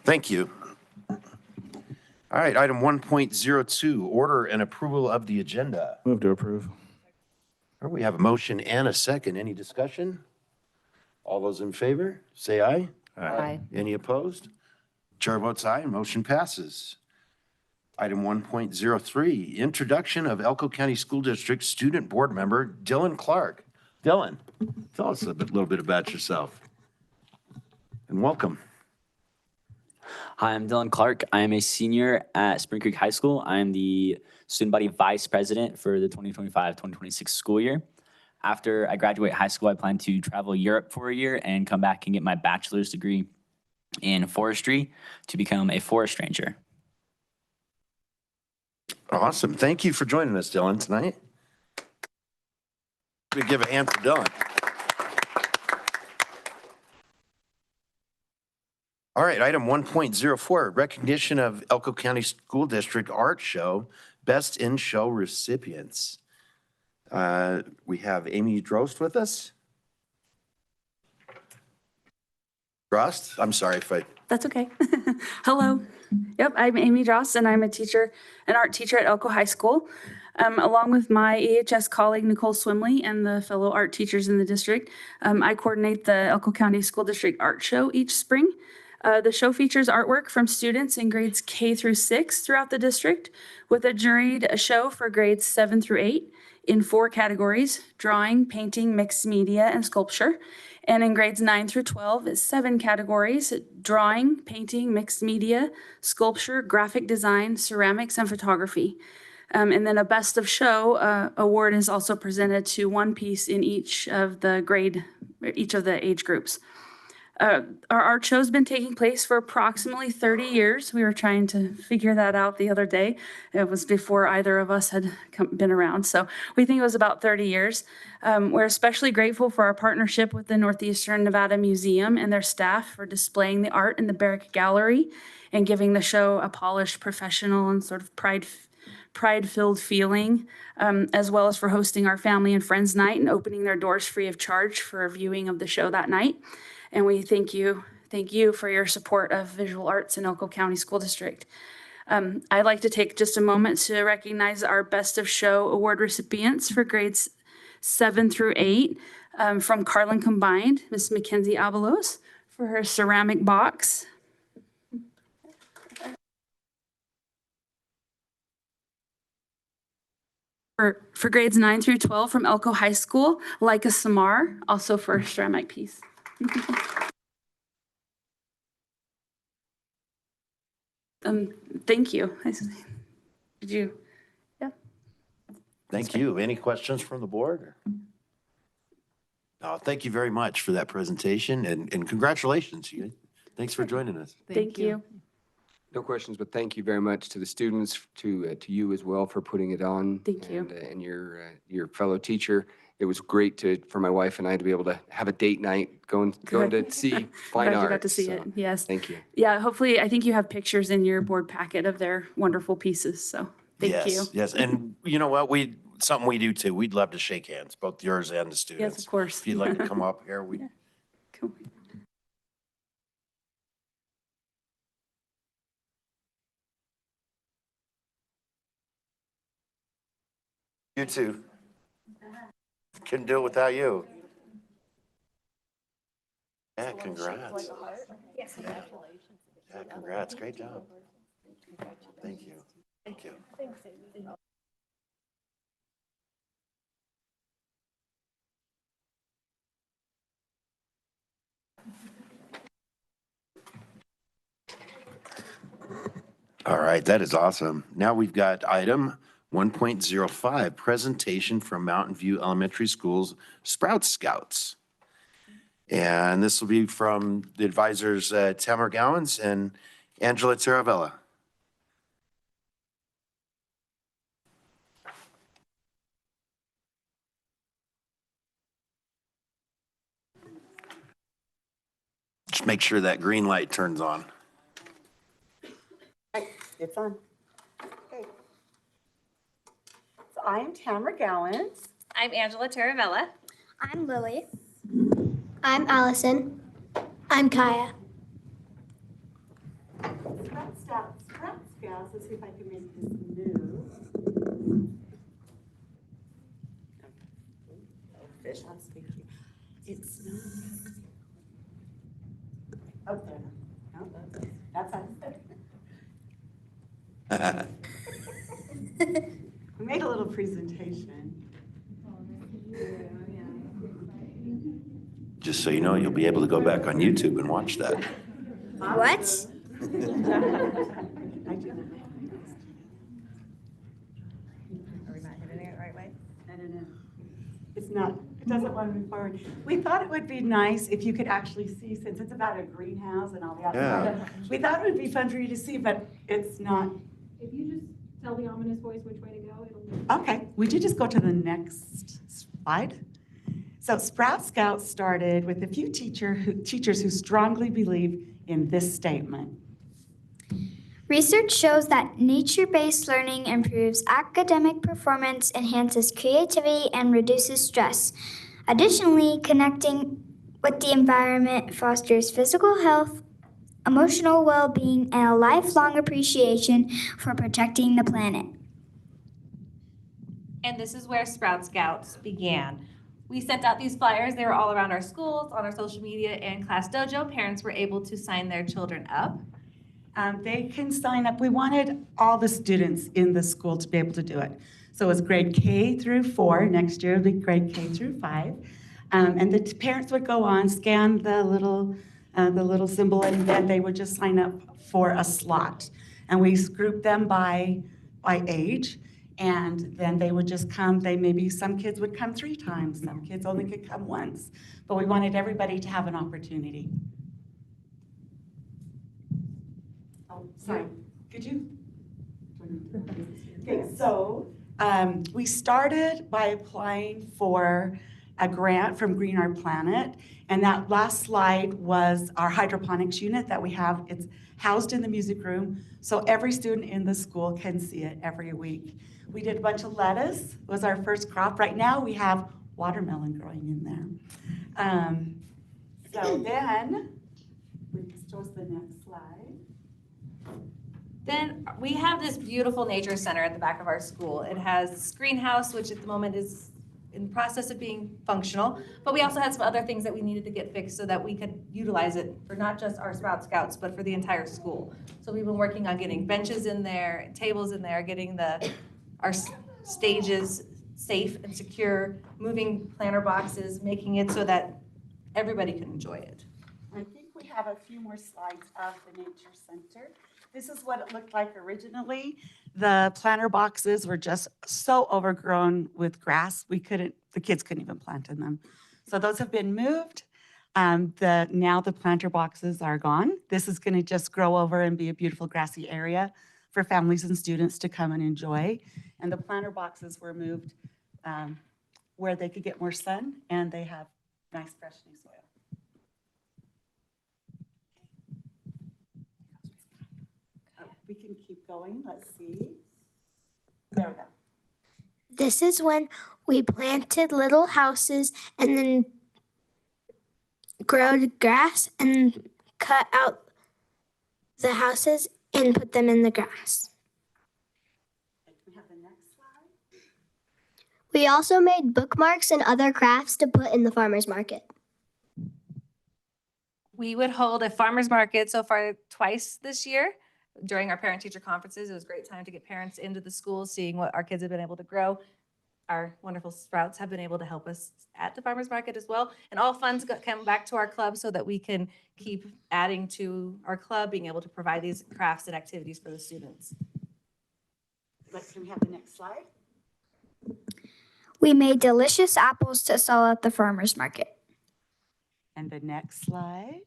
Thank you. All right, item 1.02, order and approval of the agenda. Move to approve. All right, we have a motion and a second. Any discussion? All those in favor, say aye. Aye. Any opposed? Chair votes aye, motion passes. Item 1.03, introduction of Elko County School District Student Board Member Dylan Clark. Dylan, tell us little bit about yourself. And welcome. Hi, I'm Dylan Clark. I am a senior at Spring Creek High School. I am the student body vice president for the 2025-2026 school year. After I graduate high school, I plan to travel Europe for a year and come back and get my bachelor's degree in forestry to become a forest ranger. Awesome. Thank you for joining us, Dylan, tonight. We give a hand for Dylan. All right, item 1.04, recognition of Elko County School District Art Show, Best in Show recipients. We have Amy Drost with us. Drost, I'm sorry if I... That's okay. Hello. Yep, I'm Amy Drost, and I'm an art teacher at Elko High School. Along with my EHS colleague, Nicole Swimley, and the fellow art teachers in the district, I coordinate the Elko County School District Art Show each spring. The show features artwork from students in grades K through 6 throughout the district, with a juried show for grades 7 through 8 in 4 categories: drawing, painting, mixed media, and sculpture. And in grades 9 through 12 is 7 categories: drawing, painting, mixed media, sculpture, graphic design, ceramics, and photography. And then a Best of Show award is also presented to one piece in each of the age groups. Our art show's been taking place for approximately 30 years. We were trying to figure that out the other day. It was before either of us had been around. So we think it was about 30 years. We're especially grateful for our partnership with the Northeastern Nevada Museum and their staff for displaying the art in the Barrick Gallery and giving the show a polished, professional, and sort of pride-filled feeling, as well as for hosting our family and friends night and opening their doors free of charge for a viewing of the show that night. And we thank you for your support of visual arts in Elko County School District. I'd like to take just a moment to recognize our Best of Show award recipients for grades 7 through 8 from Carlin Combined, Miss Mackenzie Abelos for her ceramic box. For grades 9 through 12 from Elko High School, Leica Samar, also for a ceramic piece. Thank you. Did you? Yeah. Thank you. Any questions from the board? Thank you very much for that presentation and congratulations. Thanks for joining us. Thank you. No questions, but thank you very much to the students, to you as well for putting it on. Thank you. And your fellow teacher. It was great for my wife and I to be able to have a date night going to see fine art. You got to see it. Yes. Thank you. Yeah. Hopefully, I think you have pictures in your board packet of their wonderful pieces. So thank you. Yes. And you know what? Something we do too. We'd love to shake hands, both yours and the students. Yes, of course. If you'd like to come up here, Cool. You too. Couldn't do it without you. Yeah, congrats. Yeah, congrats. Great job. Thank you. Thank you. All right, that is awesome. Now we've got item 1.05, presentation from Mountain View Elementary School's Sprout Scouts. And this will be from the advisors Tamara Gowans and Angela Taravella. Just make sure that green light turns on. It's on. Okay. So I am Tamara Gowans. I'm Angela Taravella. I'm Lily. I'm Allison. I'm Kaya. Scouts. Let's see if I can make this move. Oh, fish, I was thinking. It's not. Oh, there. No, that's us. We made a little presentation. Just so you know, you'll be able to go back on YouTube and watch that. What? I do not. Are we not hitting it the right way? I don't know. It's not, it doesn't want to move forward. We thought it would be nice if you could actually see, since it's about a greenhouse and all the outside. We thought it would be fun for you to see, but it's not. If you just tell the ominous voice which way to go, it'll. Okay, would you just go to the next slide? So Sprout Scouts started with a few teachers who strongly believe in this statement. Research shows that nature-based learning improves academic performance, enhances creativity, and reduces stress. Additionally, connecting with the environment fosters physical health, emotional well-being, and a lifelong appreciation for protecting the planet. And this is where Sprout Scouts began. We sent out these flyers. They were all around our schools, on our social media, and Class Dojo. Parents were able to sign their children up. They can sign up. We wanted all the students in the school to be able to do it. So it was grade K through 4. Next year it'll be grade K through 5. And the parents would go on, scan the little symbol, and then they would just sign up for a slot. And we grouped them by age. And then they would just come, some kids would come 3 times, some kids only could come once. But we wanted everybody to have an opportunity. Oh, sorry, could you? Okay, so we started by applying for a grant from Green Our Planet. And that last slide was our hydroponics unit that we have. It's housed in the music room, so every student in the school can see it every week. We did a bunch of lettuce, was our first crop. Right now we have watermelon growing in there. So then, we can show us the next slide. Then we have this beautiful nature center at the back of our school. It has this greenhouse, which at the moment is in the process of being functional, but we also had some other things that we needed to get fixed so that we could utilize it for not just our Sprout Scouts, but for the entire school. So we've been working on getting benches in there, tables in there, getting our stages safe and secure, moving planter boxes, making it so that everybody can enjoy it. I think we have a few more slides of the nature center. This is what it looked like originally. The planter boxes were just so overgrown with grass, the kids couldn't even plant in them. So those have been moved. Now the planter boxes are gone. This is gonna just grow over and be a beautiful grassy area for families and students to come and enjoy. And the planter boxes were moved where they could get more sun and they have nice fresh new soil. We can keep going, let's see. There we go. This is when we planted little houses and then growed grass and cut out the houses and put them in the grass. Can we have the next slide? We also made bookmarks and other crafts to put in the farmer's market. We would hold a farmer's market so far twice this year during our parent-teacher conferences. It was a great time to get parents into the schools, seeing what our kids have been able to grow. Our wonderful Sprouts have been able to help us at the farmer's market as well. And all funds come back to our club so that we can keep adding to our club, being able to provide these crafts and activities for the students. Can we have the next slide? We made delicious apples to sell at the farmer's market. And the next slide.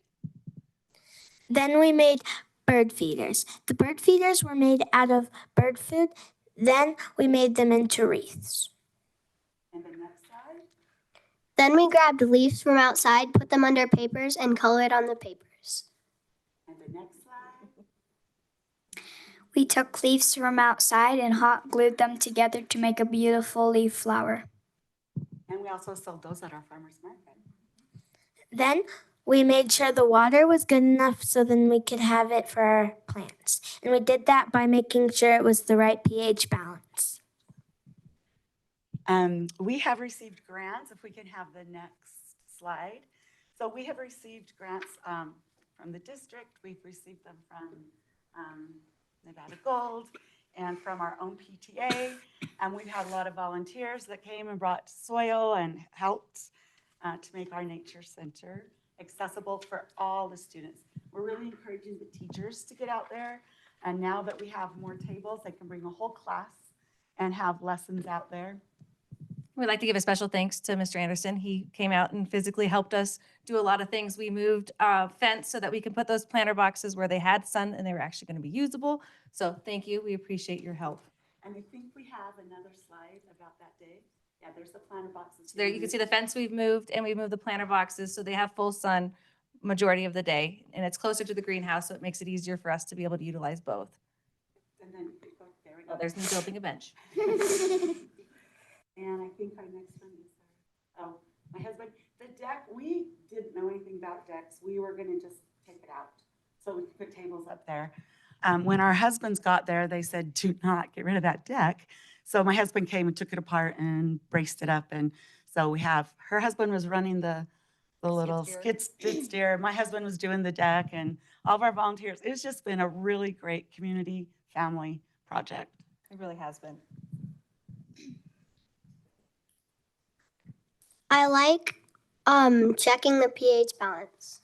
Then we made bird feeders. The bird feeders were made out of bird food. Then we made them into wreaths. And the next slide. Then we grabbed leaves from outside, put them under papers, and colored on the papers. And the next slide. We took leaves from outside and hot glued them together to make a beautiful leaf flower. And we also sold those at our farmer's market. Then we made sure the water was good enough so then we could have it for our plants. And we did that by making sure it was the right pH balance. We have received grants, if we can have the next slide. So we have received grants from the district, we've received them from Nevada Gold and from our own PTA. And we've had a lot of volunteers that came and brought soil and helped to make our nature center accessible for all the students. We're really encouraging the teachers to get out there. And now that we have more tables, they can bring a whole class and have lessons out there. We'd like to give a special thanks to Mr. Anderson. He came out and physically helped us do a lot of things. We moved fence so that we can put those planter boxes where they had sun and they were actually going to be usable. So thank you. We appreciate your help. And I think we have another slide about that day. Yeah, there's the planter boxes. So there you can see the fence we've moved, and we moved the planter boxes so they have full sun majority of the day. And it's closer to the greenhouse, so it makes it easier for us to be able to utilize both. And then, there we go. Oh, there's me building a bench. And I think our next one is, my husband, the deck, we didn't know anything about decks. We were gonna just take it out so we could put tables up there. When our husbands got there, they said, do not get rid of that deck. So my husband came and took it apart and braced it up. And so we have, her husband was running the little skid steer. My husband was doing the deck and all of our volunteers. It's just been a really great community family project. It really has been. I like checking the pH balance.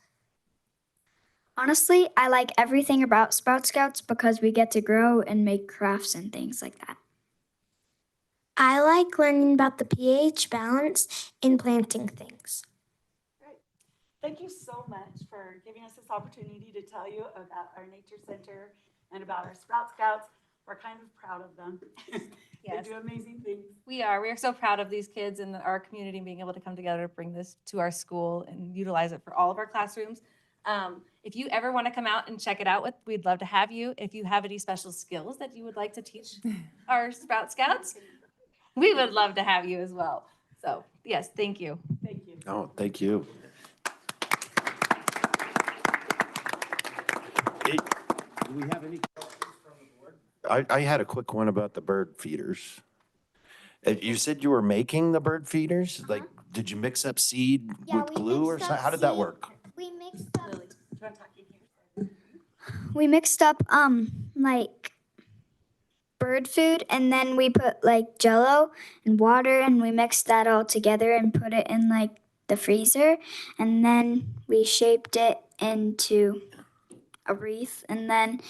Honestly, I like everything about Sprout Scouts because we get to grow and make crafts and things like that. I like learning about the pH balance in planting things. Great. Thank you so much for giving us this opportunity to tell you about our nature center and about our Sprout Scouts. We're kind of proud of them. Yes. They do amazing things. We are so proud of these kids and our community being able to come together to bring this to our school and utilize it for all of our classrooms. If you ever want to come out and check it out, we'd love to have you. If you have any special skills that you would like to teach our Sprout Scouts, we would love to have you as well. So yes, thank you. Thank you. Oh, thank you. Hey, do we have any questions from the board? I had a quick one about the bird feeders. You said you were making the bird feeders? Like, did you mix up seed Yeah, with we glue or mixed something? up How did that seed. work? We mixed up like bird food, and then we put like Jello and water, and we mixed that all together and put it in like the freezer, and then we shaped it into a wreath, and then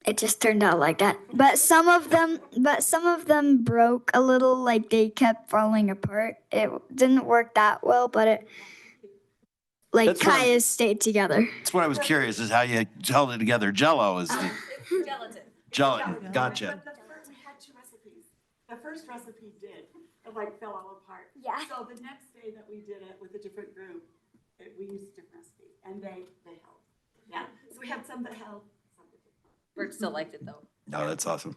it just turned out like that. But some of them broke a little, like they kept falling apart. It didn't work that well, but it like That's what- kind of stayed together. That's what I was curious, is how you held it together. Jello is the Gelatin. gelatin. Gotcha. We had two recipes. The first recipe did, it like fell all apart. Yeah. So the next day that we did it with a different group, we used a different recipe, and they held. Yeah, so we had some that held, some that didn't. Bert still liked it though. No, that's awesome.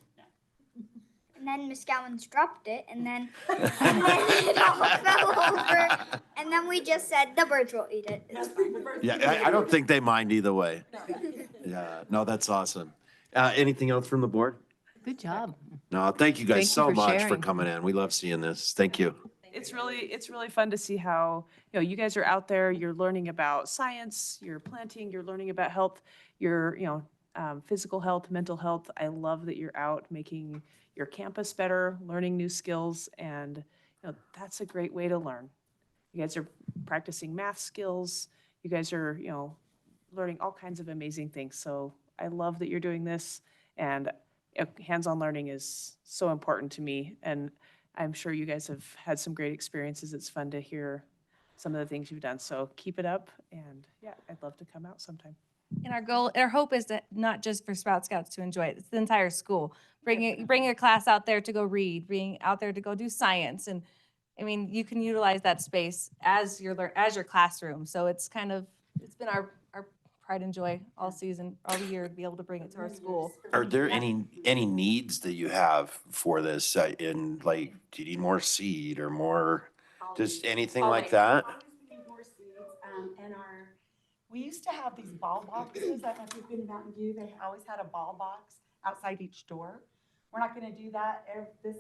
And then Miss Gowans dropped it, and then it all fell over. And then we just said the birds will eat it. It's fine. Yeah, I don't think they mind either way. Yeah, no, that's awesome. Anything else from the board? Good job. No, thank you Thank guys you so for much for sharing. coming in. We love seeing this. Thank you. It's really fun to see how, you guys are out there, you're learning about science, you're planting, you're learning about health, your, physical health, mental health. I love that you're out making your campus better, learning new skills, and that's a great way to learn. You guys are practicing math skills. You guys are, learning all kinds of amazing things. So I love that you're doing this, and hands-on learning is so important to me. And I'm sure you guys have had some great experiences. It's fun to hear some of the things you've done. So keep it up, and yeah, I'd love to come out sometime. And our hope is that not just for Sprout Scouts to enjoy it, it's the entire school. Bring your class out there to go read, bring out there to go do science. And I mean, you can utilize that space as your classroom. So it's been our pride and joy all season, all year to be able to bring it to our school. Are there any needs that you have for this in, like, do you need more seed or more, just anything like that? Always we need more seed. We used to have these ball boxes. I don't know if you've been to Mountain View. They always had a ball box outside each door. We're not going to do that this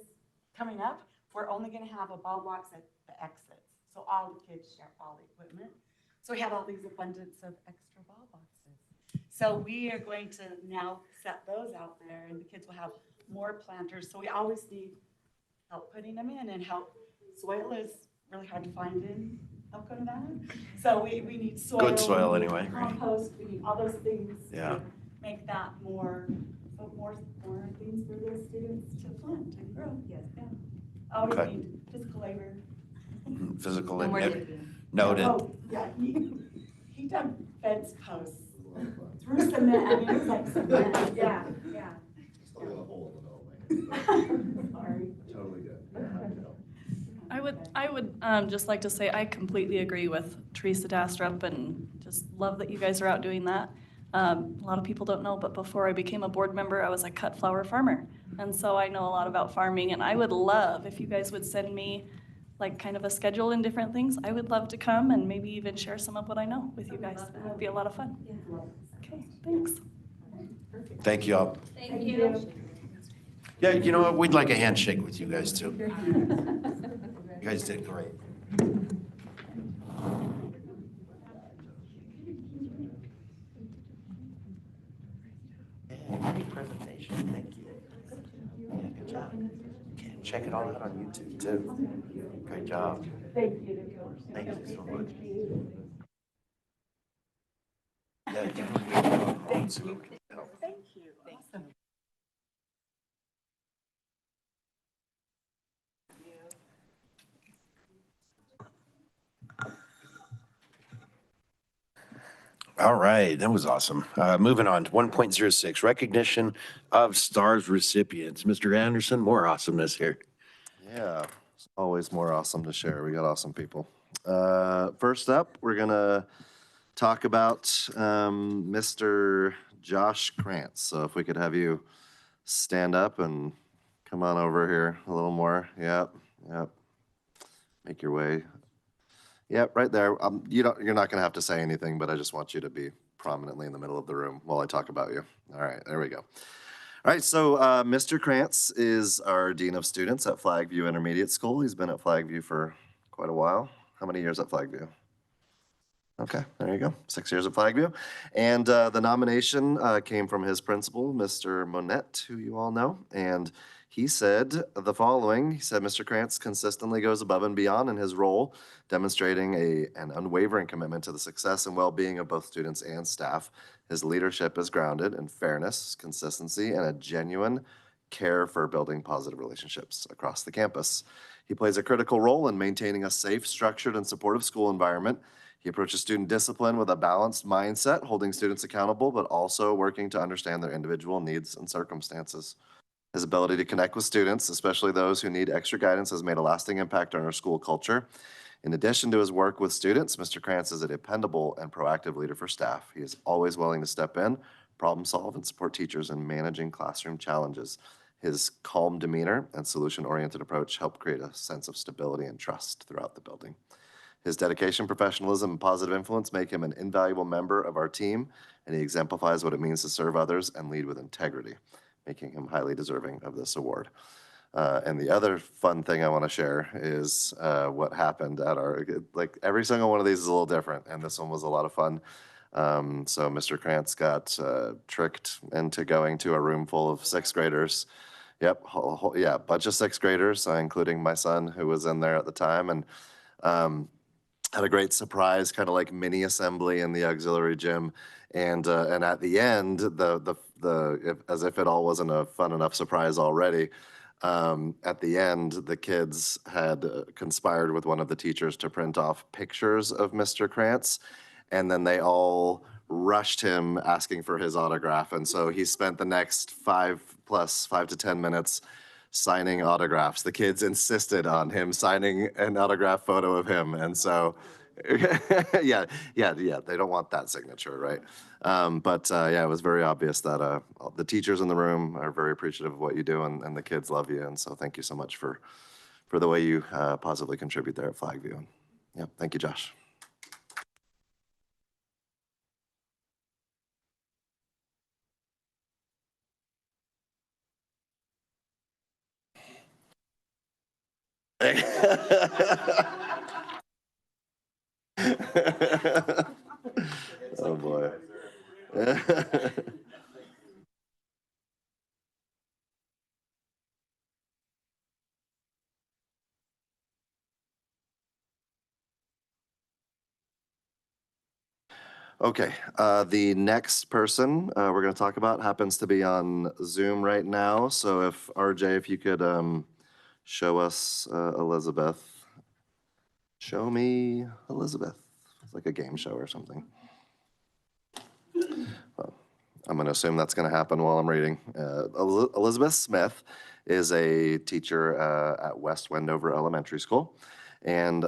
coming up. We're only going to have a ball box at the exits. So all the kids share all the equipment. So we have all these abundance of extra ball boxes. So we are going to now set those out there, and the kids will have more planters. So we always need help putting them in, and help. Soil is really hard to find in Elko, Nevada. So we need soil. Good soil anyway, right? Compost, we need all those things Yeah. to make that more things for the students to plant and grow. Yes, yeah. Oh, we Okay. need physical labor. Physical And we're and digging. noted. Oh, yeah, he dug fence posts through cement. I mean, it was like cement. Yeah, yeah. Still got a hole in the middle. Sorry. Totally good. I would just like to say I completely agree with Teresa Dastrup and just love that you guys are out doing that. A lot of people don't know, but before I became a board member, I was a cut flower farmer. And so I know a lot about farming, and I would love if you guys would send me like kind of a schedule and different things. I would love to come and maybe even share some of what I know with you guys. It would be a lot of fun. Okay, thanks. Thank you all. Thank you. Yeah, you know what? We'd like a handshake with you guys too. You guys did great. Yeah, great presentation. Thank you. Yeah, good job. Okay, check it all out on YouTube too. Great job. Thank you. Thank you so much. Yeah, you did a great job. Thank you. Thank you. Awesome. All right, that was awesome. Moving on to 1.06, recognition of S.T.A.R.S recipients. Mr. Anderson, more awesomeness here. Yeah, it's always more awesome to share. We got awesome people. First up, we're gonna talk about Mr. Josh Krantz. So if we could have you stand up and come on over here a little more. Yep, yep. Make your way. Yep, right there. You're not gonna have to say anything, but I just want you to be prominently in the middle of the room while I talk about you. All right, there we go. All right, so Mr. Krantz is our Dean of Students at Flagview Intermediate School. He's been at Flagview for quite a while. How many years at Flagview? Okay, there you go, 6 years at Flagview. And the nomination came from his principal, Mr. Monette, who you all know. And he said the following. He said, Mr. Krantz consistently goes above and beyond in his role, demonstrating an unwavering commitment to the success and well-being of both students and staff. His leadership is grounded in fairness, consistency, and a genuine care for building positive relationships across the campus. He plays a critical role in maintaining a safe, structured, and supportive school environment. He approaches student discipline with a balanced mindset, holding students accountable, but also working to understand their individual needs and circumstances. His ability to connect with students, especially those who need extra guidance, has made a lasting impact on our school culture. In addition to his work with students, Mr. Krantz is a dependable and proactive leader for staff. He is always willing to step in, problem solve, and support teachers in managing classroom challenges. His calm demeanor and solution-oriented approach help create a sense of stability and trust throughout the building. His dedication, professionalism, and positive influence make him an invaluable member of our team, and he exemplifies what it means to serve others and lead with integrity, making him highly deserving of this award. And the other fun thing I want to share is what happened at like every single one of these is a little different, and this one was a lot of fun. So Mr. Krantz got tricked into going to a room full of sixth graders. Yep, yeah, bunch of sixth graders, including my son who was in there at the time, and had a great surprise, kind of like mini assembly in the auxiliary gym. And at the end, as if it all wasn't a fun enough surprise already, at the end, the kids had conspired with one of the teachers to print off pictures of Mr. Krantz, and then they all rushed him asking for his autograph. And so he spent the next 5 to 10 minutes signing autographs. The kids insisted on him signing an autograph photo of him. And so, yeah, they don't want that signature, right? Yeah, it was very obvious that the teachers in the room are very appreciative of what you do, and the kids love you. And so thank you so much for the way you positively contribute there at Flagview. Yeah, thank you, Josh. Oh, boy. Okay, the next person we're going to talk about happens to be on Zoom right now. So if RJ, if you could show us Elizabeth. Show me Elizabeth. It's like a game show or something. Well, I'm going to assume that's going to happen while I'm reading. Elizabeth Smith is a teacher at West Wendover Elementary School. And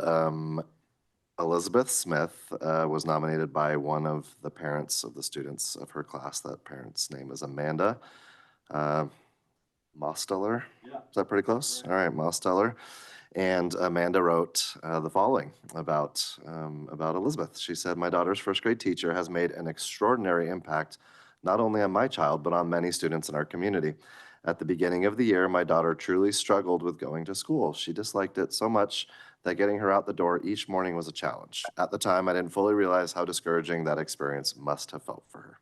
Elizabeth Smith was nominated by one of the parents of the students of her class. That parent's name is Amanda Mosteller. Yeah. Is that pretty close? All right, Mosteller. And Amanda wrote the following about Elizabeth. She said, "My daughter's first grade teacher has made an extraordinary impact, not only on my child, but on many students in our community. At the beginning of the year, my daughter truly struggled with going to school. She disliked it so much that getting her out the door each morning was a challenge. At the time, I didn't fully realize how discouraging that experience must have felt for her.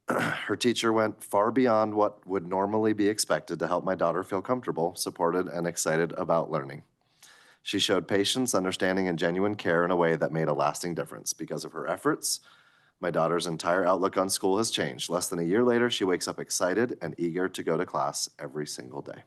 Her teacher went far beyond what would normally be expected to help my daughter feel comfortable, supported, and excited about learning. She showed patience, understanding, and genuine care in a way that made a lasting difference. Because of her efforts, my daughter's entire outlook on school has changed. Less than a year later, she wakes up excited and eager to go to class every single day.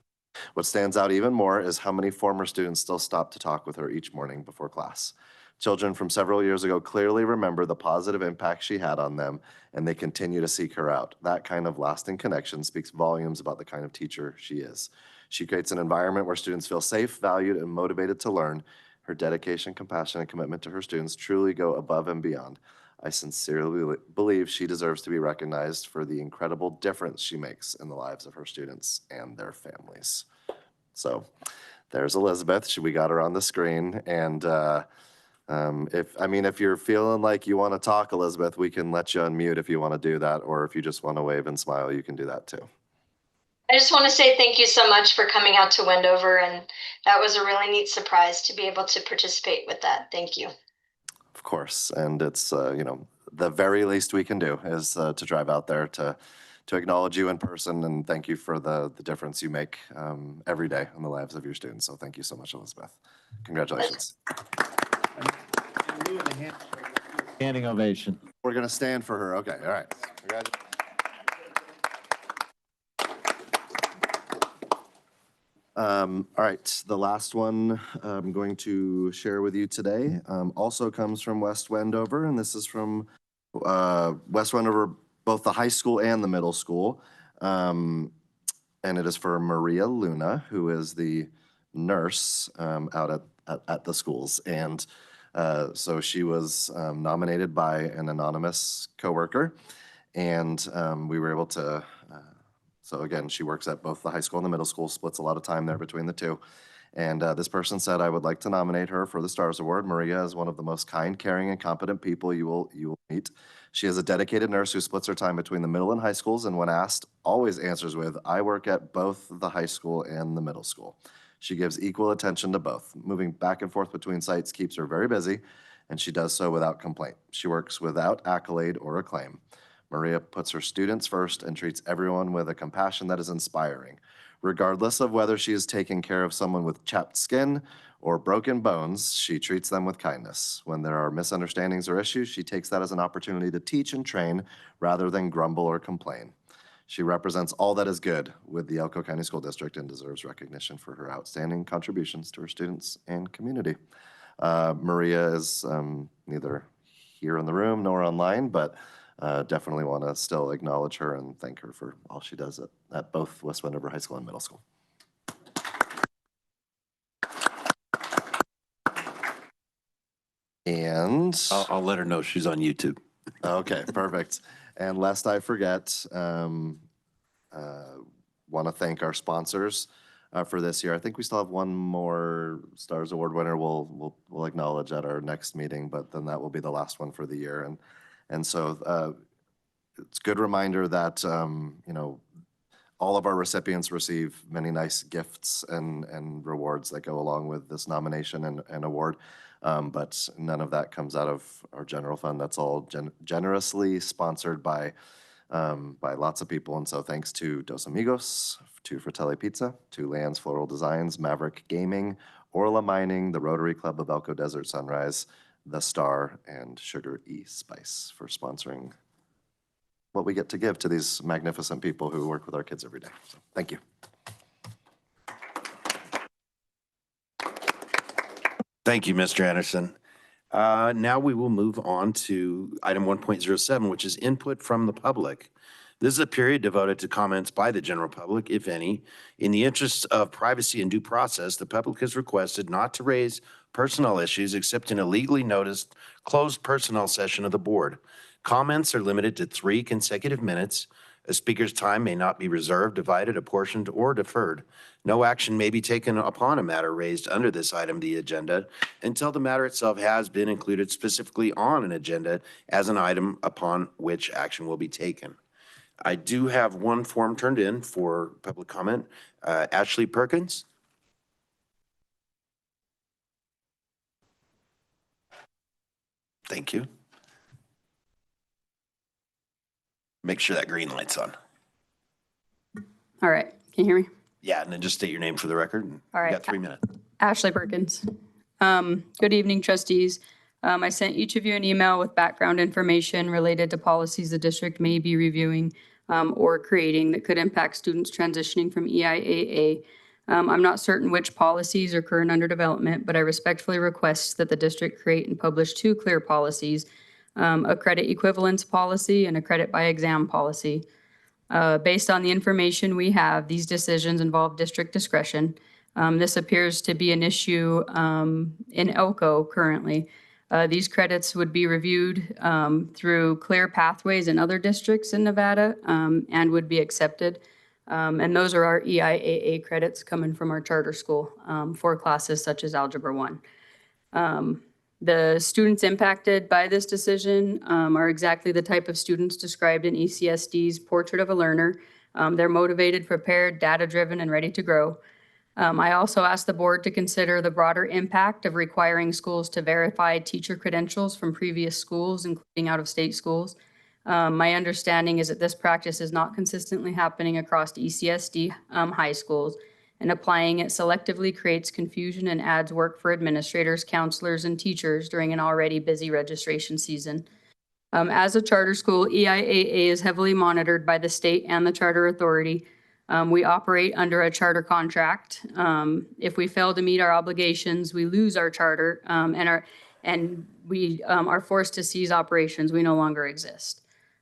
What stands out even more is how many former students still stop to talk with her each morning before class. Children from several years ago clearly remember the positive impact she had on them, and they continue to seek her out. That kind of lasting connection speaks volumes about the kind of teacher she is. She creates an environment where students feel safe, valued, and motivated to learn. Her dedication, compassion, and commitment to her students truly go above and beyond. I sincerely believe she deserves to be recognized for the incredible difference she makes in the lives of her students and their families." So there's Elizabeth. We got her on the screen. And if you're feeling like you want to talk, Elizabeth, we can let you unmute if you want to do that. Or if you just want to wave and smile, you can do that too. I just want to say thank you so much for coming out to Wendover, and that was a really neat surprise to be able to participate with that. Thank you. Of course, and it's the very least we can do is to drive out there to acknowledge you in person, and thank you for the difference you make every day in the lives of your students. So thank you so much, Elizabeth. Congratulations. Standing ovation. We're gonna stand for her. Okay, all right. Congratulations. All right, the last one I'm going to share with you today also comes from West Wendover, and this is from West Wendover, both the high school and the middle school. And it is for Maria Luna, who is the nurse out at the schools. And so she was nominated by an anonymous coworker, and we were able to so again, she works at both the high school and the middle school, splits a lot of time there between the two. And this person said, "I would like to nominate her for the S.T.A.R.S Award. Maria is one of the most kind, caring, and competent people you will meet. She is a dedicated nurse who splits her time between the middle and high schools, and when asked, always answers with, 'I work at both the high school and the middle school.' She gives equal attention to both. Moving back and forth between sites keeps her very busy, and she does so without complaint. She works without accolade or acclaim. Maria puts her students first and treats everyone with a compassion that is inspiring. Regardless of whether she is taking care of someone with chapped skin or broken bones, she treats them with kindness. When there are misunderstandings or issues, she takes that as an opportunity to teach and train rather than grumble or complain. She represents all that is good with the Elko County School District and deserves recognition for her outstanding contributions to her students and community." Maria is neither here in the room nor online, but definitely want to still acknowledge her and thank her for all she does at both West Wendover High School and middle school. And I'll let her know she's on YouTube. Okay, perfect. And lest I forget, want to thank our sponsors for this year. I think we still have one more S.T.A.R.S Award winner we'll acknowledge at our next meeting, but then that will be the last one for the year. And so it's a good reminder that, all of our recipients receive many nice gifts and rewards that go along with this nomination and award. But none of that comes out of our general fund. That's all generously sponsored by lots of people. And so thanks to Dos Amigos, to Fratelli Pizza, to Lands Floral Designs, Maverick Gaming, Orla Mining, the Rotary Club of Elko Desert Sunrise, the S.T.A.R., and Sugar E-Spice for sponsoring what we get to give to these magnificent people who work with our kids every day. So thank you. Thank you, Mr. Anderson. Now we will move on to item 1.07, which is input from the public. This is a period devoted to comments by the general public, if any. In the interest of privacy and due process, the public has requested not to raise personnel issues except in a legally noticed closed personnel session of the board. Comments are limited to 3 consecutive minutes. A speaker's time may not be reserved, divided, apportioned, or deferred. No action may be taken upon a matter raised under this item of the agenda until the matter itself has been included specifically on an agenda as an item upon which action will be taken. I do have one form turned in for public comment. Ashley Perkins. Thank you. Make sure that green light's on. All right, can you hear me? Yeah, and then just state your name for the record. All right. You got 3 minutes. Ashley Perkins. Good evening, trustees. I sent each of you an email with background information related to policies the district may be reviewing or creating that could impact students transitioning from EIAA. I'm not certain which policies are current under development, but I respectfully request that the district create and publish 2 clear policies, a credit equivalence policy and a credit by exam policy. Based on the information we have, these decisions involve district discretion. This appears to be an issue in Elko currently. These credits would be reviewed through clear pathways in other districts in Nevada and would be accepted. And those are our EIAA credits coming from our charter school for classes such as Algebra 1. The students impacted by this decision are exactly the type of students described in ECSD's Portrait of a Learner. They're motivated, prepared, data-driven, and ready to grow. I also asked the board to consider the broader impact of requiring schools to verify teacher credentials from previous schools, including out-of-state schools. My understanding is that this practice is not consistently happening across ECSD high schools, and applying it selectively creates confusion and adds work for administrators, counselors, and teachers during an already busy registration season. As a charter school, EIAA is heavily monitored by the state and the charter authority. We operate under a charter contract. If we fail to meet our obligations, we lose our charter and we are forced to cease operations. We no longer exist.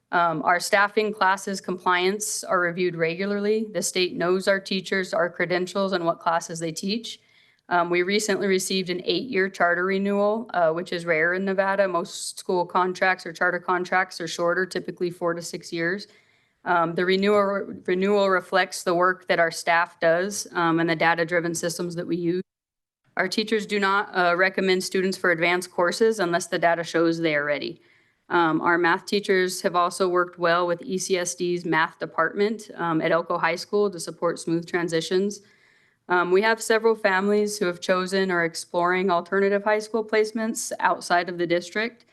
Our staffing, classes, compliance are reviewed regularly. The state knows our teachers, our credentials, and what classes they teach. We recently received an 8-year charter renewal, which is rare in Nevada. Most school contracts or charter contracts are shorter, typically 4 to 6 years. The renewal reflects the work that our staff does and the data-driven systems that we use. Our teachers do not recommend students for advanced courses unless the data shows they are ready. Our math teachers have also worked well with ECSD's math department at Elko High School to support smooth transitions. We have several families who have chosen or exploring alternative high school placements outside of the district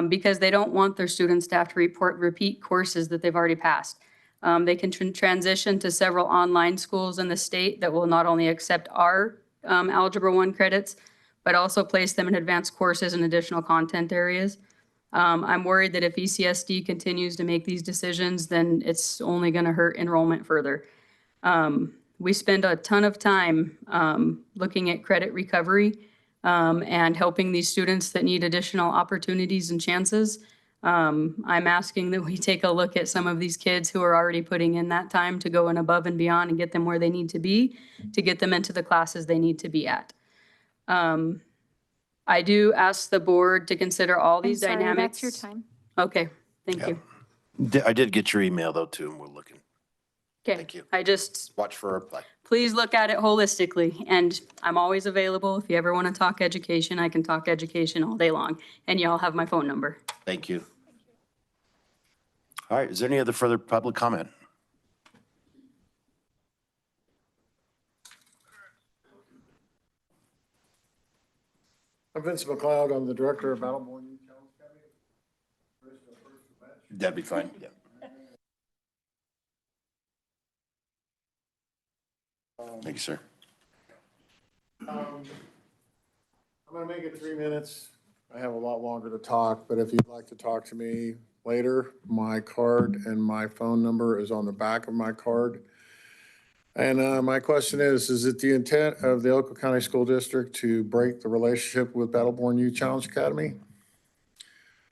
because they don't want their students to have to repeat courses that they've already passed. They can transition to several online schools in the state that will not only accept our Algebra 1 credits, but also place them in advanced courses and additional content areas. I'm worried that if ECSD continues to make these decisions, then it's only going to hurt enrollment further. We spend a ton of time looking at credit recovery and helping these students that need additional opportunities and chances. I'm asking that we take a look at some of these kids who are already putting in that time to go and above and beyond and get them where they need to be, to get them into the classes they need to be at. I do ask the board to consider all these dynamics. That's your time. Okay, thank you. I did get your email though too, and we're looking. Okay, Thank you. I just, Watch for a reply. please look at it holistically, and I'm always available. If you ever want to talk education, I can talk education all day long, and y'all have my phone number. Thank you. All right, is there any other further public comment? I'm Vince McLeod. I'm the director of Battleborn Youth Challenge Academy. That'd be fine, yeah. Thank you, sir. I'm going to make it 3 minutes. I have a lot longer to talk, but if you'd like to talk to me later, my card and my phone number is on the back of my card. And my question is it the intent of the Elko County School District to break the relationship with Battleborn Youth Challenge Academy?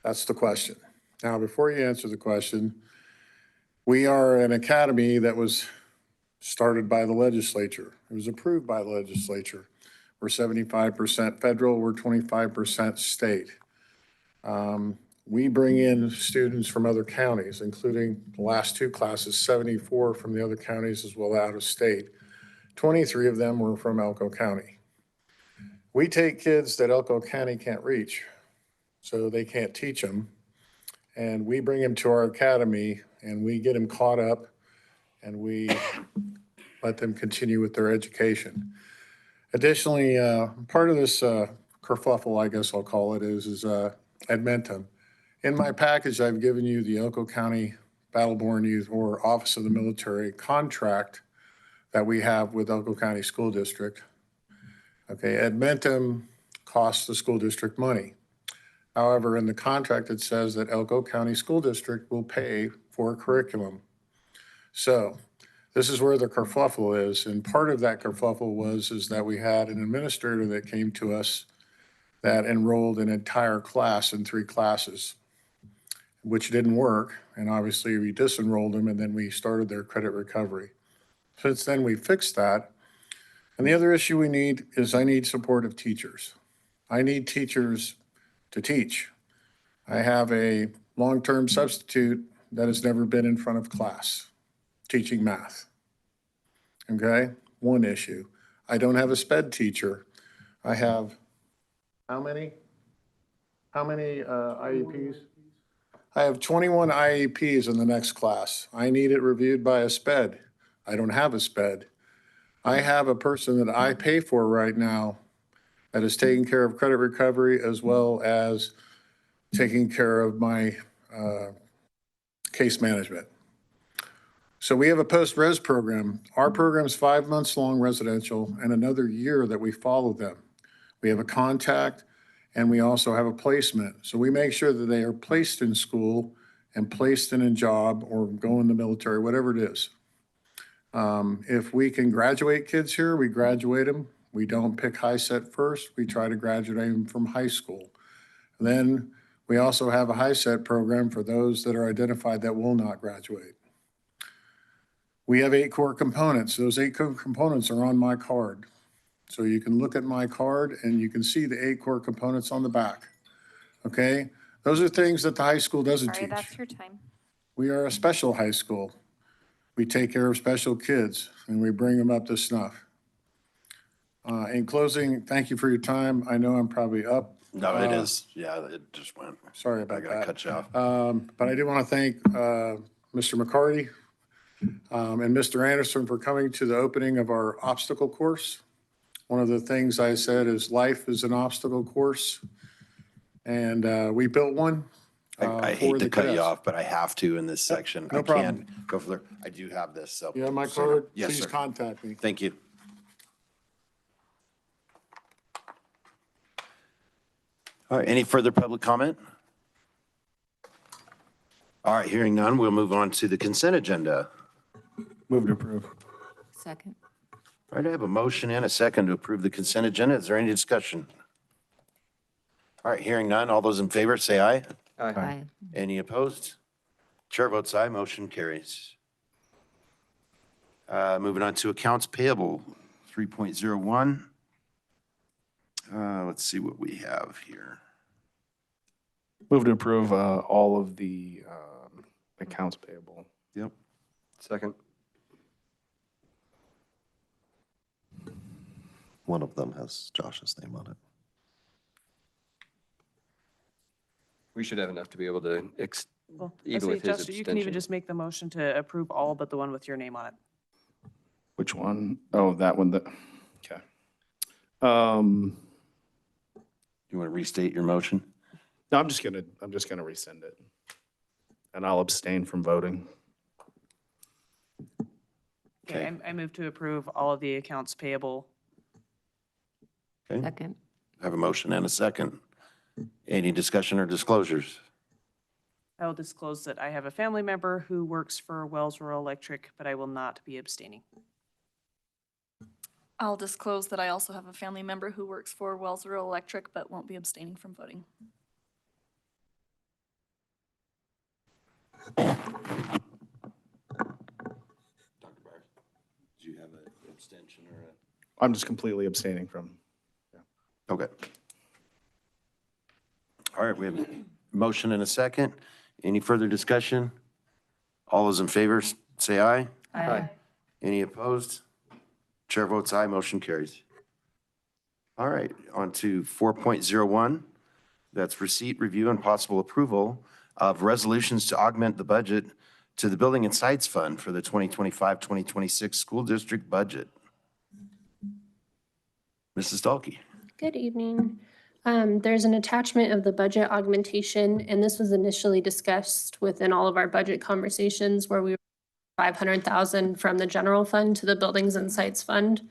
That's the question. Now, before you answer the question, we are an academy that was started by the legislature. It was approved by the legislature. We're 75% federal, we're 25% state. We bring in students from other counties, including the last 2 classes, 74 from the other counties as well out of state. 23 of them were from Elko County. We take kids that Elko County can't reach, so they can't teach them. And we bring them to our academy and we get them caught up and we let them continue with their education. Additionally, part of this kerfuffle, I guess I'll call it, is Admentum. In my package, I've given you the Elko County Battleborn Youth or Office of the Military contract that we have with Elko County School District. Okay, Admentum costs the school district money. However, in the contract, it says that Elko County School District will pay for a curriculum. So this is where the kerfuffle is. And part of that kerfuffle is that we had an administrator that came to us that enrolled an entire class in 3 classes, which didn't work. And obviously we disenrolled them and then we started their credit recovery. Since then we fixed that. And the other issue we need is I need supportive teachers. I need teachers to teach. I have a long-term substitute that has never been in front of class teaching math. Okay, one issue. I don't have a SPED teacher. I have how many IEPs? I have 21 IEPs in the next class. I need it reviewed by a SPED. I don't have a SPED. I have a person that I pay for right now that is taking care of credit recovery as well as taking care of my case management. So we have a post-res program. Our program's 5 months long residential and another year that we follow them. We have a contact and we also have a placement. So we make sure that they are placed in school and placed in a job or go in the military, whatever it is. If we can graduate kids here, we graduate them. We don't pick high set first. We try to graduate them from high school. Then we also have a high set program for those that are identified that will not graduate. We have 8 core components. Those 8 core components are on my card. So you can look at my card and you can see the 8 core components on the back. Okay? Those are things that the high school doesn't teach. That's your time. We are a special high school. We take care of special kids and we bring them up to snuff. In closing, thank you for your time. I know I'm probably up. No, it is. Yeah, it just went. Sorry about that. I gotta cut you off. But I do want to thank Mr. McCarty and Mr. Anderson for coming to the opening of our obstacle course. One of the things I said is life is an obstacle course. And we built one. I hate to cut you off, but I have to in this section. No I problem. can't go further. I do have this, so. You have my card? Yes, Please sir. contact me. Thank you. All right, any further public comment? All right, hearing none, we'll move on to the consent agenda. Move to approve. Second. All right, I have a motion and a second to approve the consent agenda. Is there any discussion? All right, hearing none, all those in favor say aye. Aye. Any opposed? Chair votes aye, motion carries. Moving on to accounts payable, 3.01. Let's see what we have here. Move to approve all of the accounts payable. Yep. Second. One of them has Josh's name on it. We should have enough to be able to, Well, I even say, with his Justin, you can even abstention. just make the motion to approve all but the one with your name on it. Which one? Oh, that one. Okay. You want to restate your motion? No, I'm just gonna rescind it. And I'll abstain from voting. Okay, I move to approve all of the accounts payable. Okay, Second. I have a motion and a second. Any discussion or disclosures? I will disclose that I have a family member who works for Wells Rural Electric, but I will not be abstaining. I'll disclose that I also have a family member who works for Wells Rural Electric, but won't be abstaining from voting. Dr. Byers, do you have an abstention or a? I'm just completely abstaining from. Okay. All right, we have a motion and a second. Any further discussion? All those in favor, say aye. Aye. Any opposed? Chair votes aye, motion carries. All right, on to 4.01. That's receipt, review, and possible approval of resolutions to augment the budget to the Building and Sites Fund for the 2025-2026 school district budget. Mrs. Dahlke. Good evening. There's an attachment of the budget augmentation, and this was initially discussed within all of our budget conversations where we were 500,000 from the general fund to the Buildings and Sites Fund.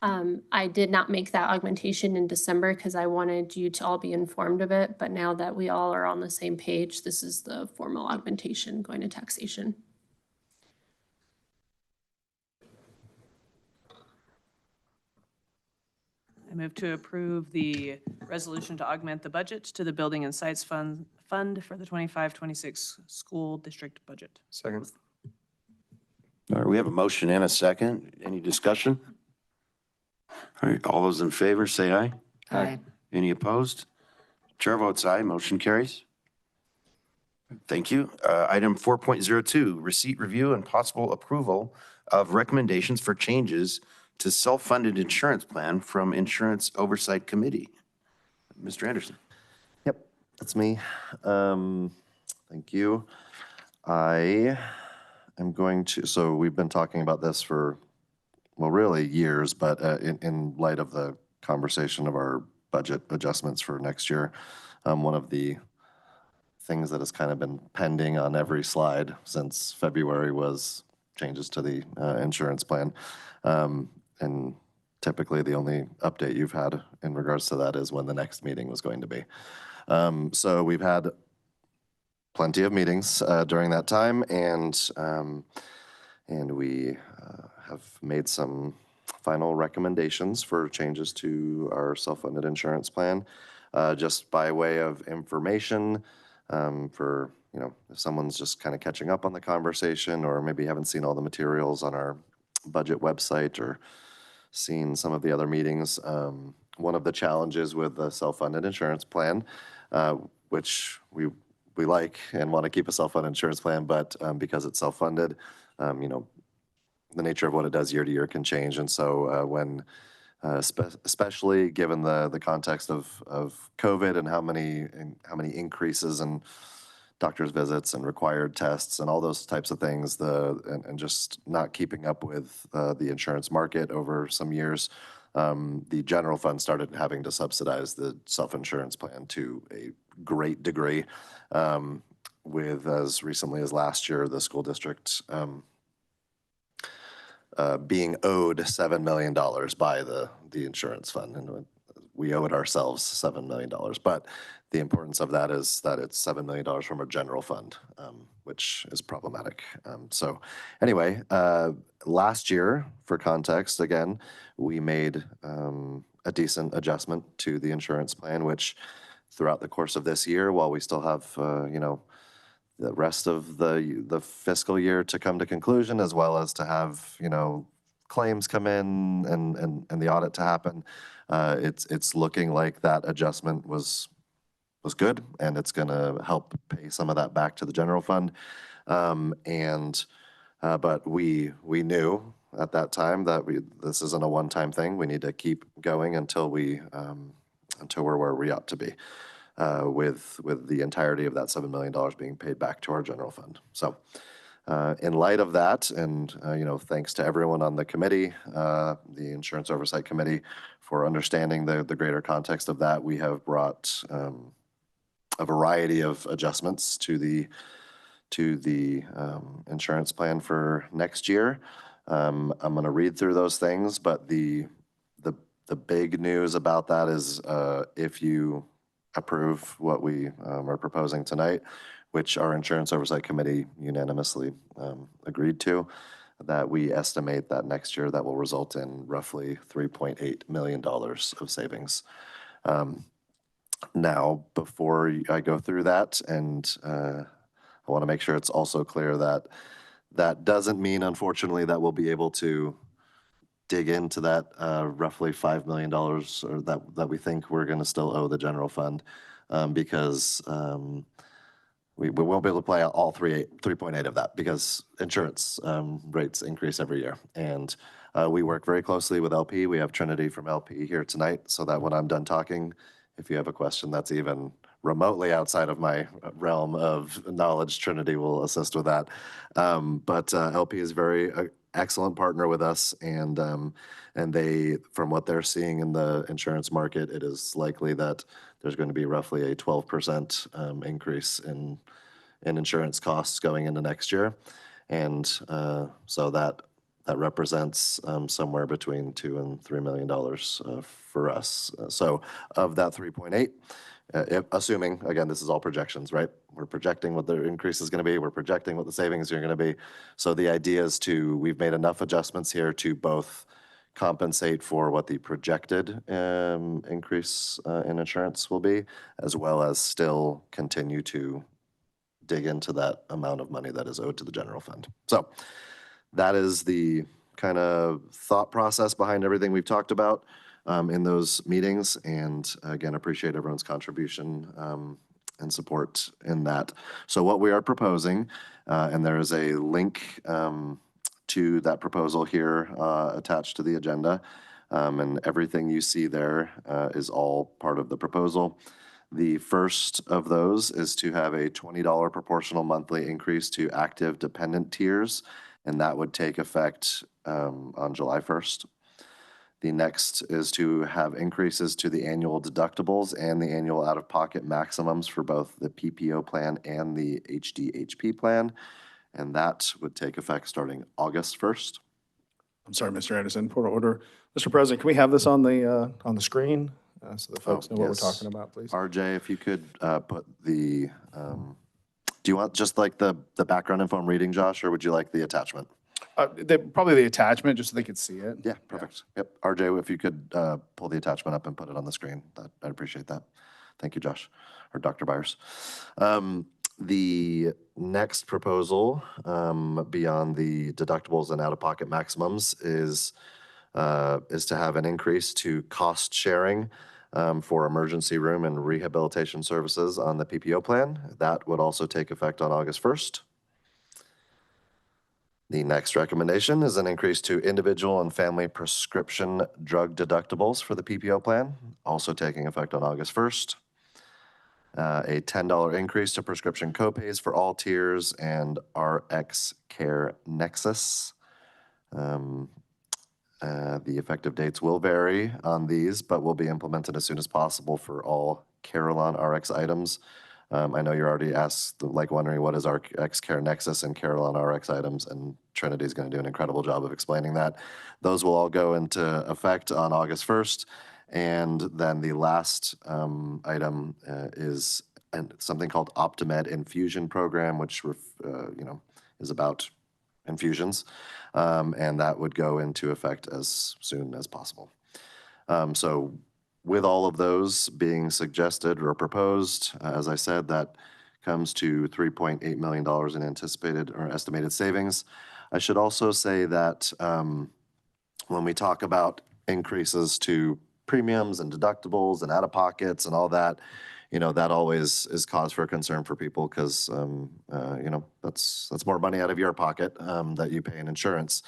I did not make that augmentation in December because I wanted you to all be informed of it, but now that we all are on the same page, this is the formal augmentation going to taxation. I move to approve the resolution to augment the budget to the Building and Sites Fund for the 25-26 school district budget. Second. All right, we have a motion and a second. Any discussion? All right, all those in favor, say aye. Aye. Any opposed? Chair votes aye, motion carries. Thank you. Item 4.02, receipt, review, and possible approval of recommendations for changes to self-funded insurance plan from Insurance Oversight Committee. Mr. Anderson. Yep, that's me. Thank you. I am going to, so we've been talking about this for, well, really years, but in light of the conversation of our budget adjustments for next year, one of the things that has kind of been pending on every slide since February was changes to the insurance plan. And typically the only update you've had in regards to that is when the next meeting was going to be. So we've had plenty of meetings during that time, and we have made some final recommendations for changes to our self-funded insurance plan. Just by way of information, for, you know, if someone's just kind of catching up on the conversation or maybe haven't seen all the materials on our budget website or seen some of the other meetings. One of the challenges with the self-funded insurance plan, which we like and want to keep a self-funded insurance plan, but because it's self-funded, you know, the nature of what it does year to year can change. And so when, especially given the context of COVID and how many increases in doctor's visits and required tests and all those types of things, and just not keeping up with the insurance market over some years, the general fund started having to subsidize the self-insurance plan to a great degree. With as recently as last year, the school district being owed $7 million by the insurance fund, and we owe it ourselves $7 million. But the importance of that is that it's $7 million from a general fund, which is problematic. So anyway, last year, for context, again, we made a decent adjustment to the insurance plan, which throughout the course of this year, while we still have, you know, the rest of the fiscal year to come to conclusion, as well as to have, you know, claims come in and the audit to happen, it's looking like that adjustment was good, and it's going to help pay some of that back to the general fund. But we knew at that time that this isn't a one-time thing. We need to keep going until we're where we ought to be, with the entirety of that $7 million being paid back to our general fund. So In light of that, and thanks to everyone on the committee, the Insurance Oversight Committee, for understanding the greater context of that, we have brought a variety of adjustments to the insurance plan for next year. I'm going to read through those things, but the big news about that is if you approve what we are proposing tonight, which our Insurance Oversight Committee unanimously agreed to, that we estimate that next year that will result in roughly $3.8 million of savings. Now, before I go through that, and I want to make sure it's also clear that that doesn't mean, unfortunately, that we'll be able to dig into that roughly $5 million or that we think we're going to still owe the general fund, because we won't be able to play out all 3.8 of that, because insurance rates increase every year. And we work very closely with LP. We have Trinity from LP here tonight, so that when I'm done talking, if you have a question that's even remotely outside of my realm of knowledge, Trinity will assist with that. But LP is very excellent partner with us, and they, from what they're seeing in the insurance market, it is likely that there's going to be roughly a 12% increase in insurance costs going into next year, and so that represents somewhere between $2 and $3 million for us. So of that 3.8, assuming, again, this is all projections, right? We're projecting what the increase is going to be. We're projecting what the savings are going to be. So the idea is we've made enough adjustments here to both compensate for what the projected increase in insurance will be, as well as still continue to dig into that amount of money that is owed to the general fund. So that is the kind of thought process behind everything we've talked about in those meetings. And again, appreciate everyone's contribution and support in that. So what we are proposing, and there is a link to that proposal here attached to the agenda, and everything you see there is all part of the proposal. The first of those is to have a $20 proportional monthly increase to active dependent tiers, and that would take effect on July 1st. The next is to have increases to the annual deductibles and the annual out-of-pocket maximums for both the PPO plan and the HDHP plan, and that would take effect starting August 1st. I'm sorry, Mr. Anderson, point of order. Mr. President, can we have this on the screen so the folks know what we're talking about, please? RJ, if you could put the, do you want just like the background info I'm reading, Josh, or would you like the attachment? Probably the attachment, just so they could see it. Yeah, perfect. Yep. RJ, if you could pull the attachment up and put it on the screen, I'd appreciate that. Thank you, Josh, or Dr. Byers. The next proposal, beyond the deductibles and out-of-pocket maximums, is to have an increase to cost sharing for emergency room and rehabilitation services on the PPO plan. That would also take effect on August 1st. The next recommendation is an increase to individual and family prescription drug deductibles for the PPO plan, also taking effect on August 1st. A $10 increase to prescription copays for all tiers and RX Care Nexus. The effective dates will vary on these, but will be implemented as soon as possible for all Carillon RX items. I know you're already wondering what is RX Care Nexus and Carillon RX items, and Trinity is going to do an incredible job of explaining that. Those will all go into effect on August 1st. And then the last item is something called Optimed Infusion Program, which is about infusions, and that would go into effect as soon as possible. So with all of those being suggested or proposed, as I said, that comes to $3.8 million in anticipated or estimated savings. I should also say that when we talk about increases to premiums and deductibles and out-of-pockets and all that, that always is cause for concern for people, because that's more money out of your pocket that you pay in insurance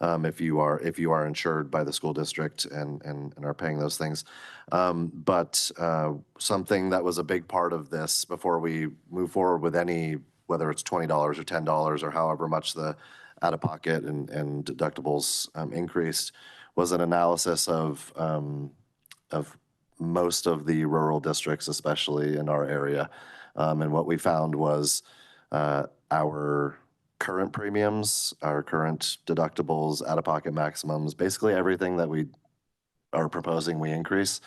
if you are insured by the school district and are paying those things. But something that was a big part of this before we move forward with whether it's $20 or $10 or however much the out-of-pocket and deductibles increased, was an analysis of most of the rural districts, especially in our area. And what we found was our current premiums, our current deductibles, out-of-pocket maximums, basically everything that we are proposing we increase,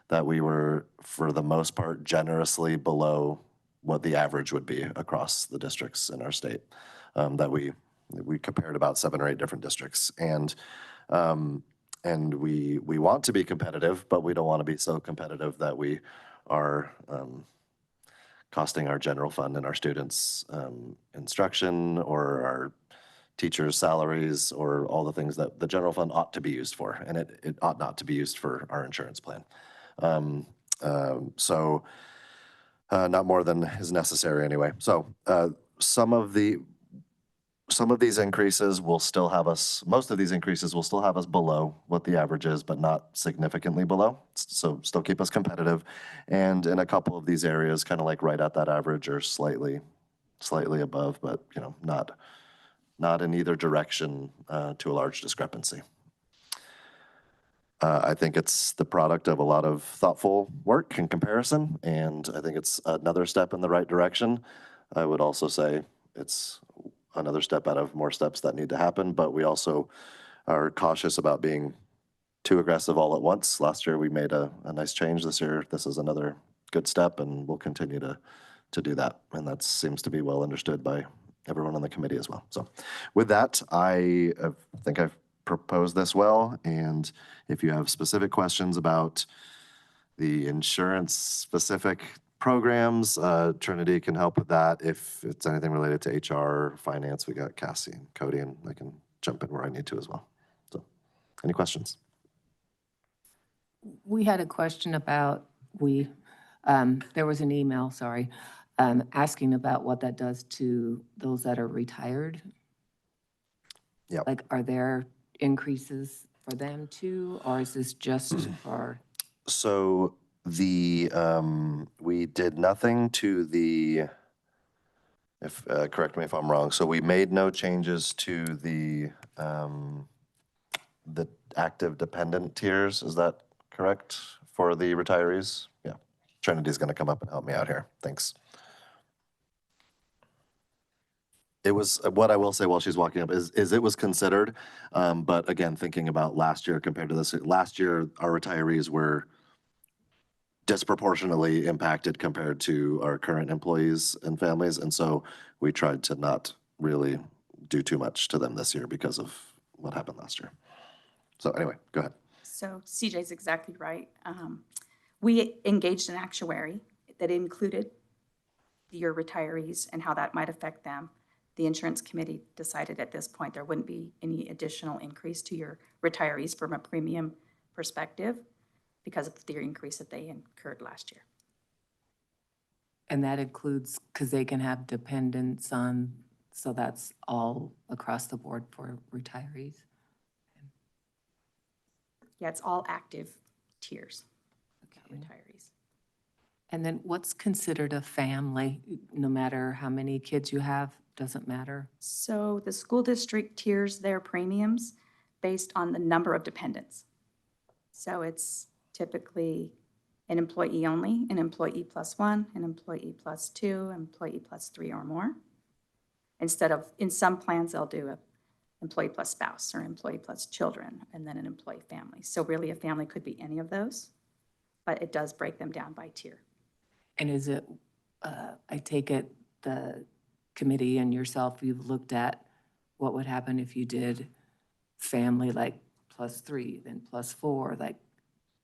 that we were, for the most part, generously below what the average would be across the districts in our state. That we compared about 7 or 8 different districts. And we want to be competitive, but we don't want to be so competitive that we are costing our general fund and our students instruction or our teachers' salaries or all the things that the general fund ought to be used for. And it ought not to be used for our insurance plan. So not more than is necessary anyway. So some of these increases will still have us, most of these increases will still have us below what the average is, but not significantly below. So still keep us competitive. And in a couple of these areas, kind of like right at that average or slightly above, but you know, not in either direction to a large discrepancy. I think it's the product of a lot of thoughtful work and comparison, and I think it's another step in the right direction. I would also say it's another step out of more steps that need to happen, but we also are cautious about being too aggressive all at once. Last year we made a nice change. This year this is another good step, and we'll continue to do that, and that seems to be well understood by everyone on the committee as well. So with that, I think I've proposed this well, and if you have specific questions about the insurance specific programs, Trinity can help with that. If it's anything related to HR, finance, we got Cassie and Cody, and I can jump in where I need to as well. So any questions? We had a question about, there was an email, sorry, asking about what that does to those that are retired. Yeah. Like, are there increases for them too, or is this just for? So we did nothing to the, correct me if I'm wrong. So we made no changes to the active dependent tiers. Is that correct for the retirees? Yeah. Trinity's going to come up and help me out here. Thanks. It was, what I will say while she's walking up is it was considered, but again, thinking about last year compared to this, last year our retirees were disproportionately impacted compared to our current employees and families, and so we tried to not really do too much to them this year because of what happened last year. So anyway, go ahead. So CJ's exactly right. We engaged an actuary that included your retirees and how that might affect them. The insurance committee decided at this point there wouldn't be any additional increase to your retirees from a premium perspective because of the increase that they incurred last year. And that includes, because they can have dependents on, so that's all across the board for retirees? Yeah, it's all active tiers, retirees. And then what's considered a family? No matter how many kids you have, doesn't matter? So the school district tiers their premiums based on the number of dependents. So it's typically an employee only, an employee plus 1, an employee plus 2, employee plus 3 or more. Instead of, in some plans, they'll do a employee plus spouse or employee plus children, and then an employee family. So really a family could be any of those, but it does break them down by tier. And is it, I take it the committee and yourself, you've looked at what would happen if you did family like +3, then +4, like,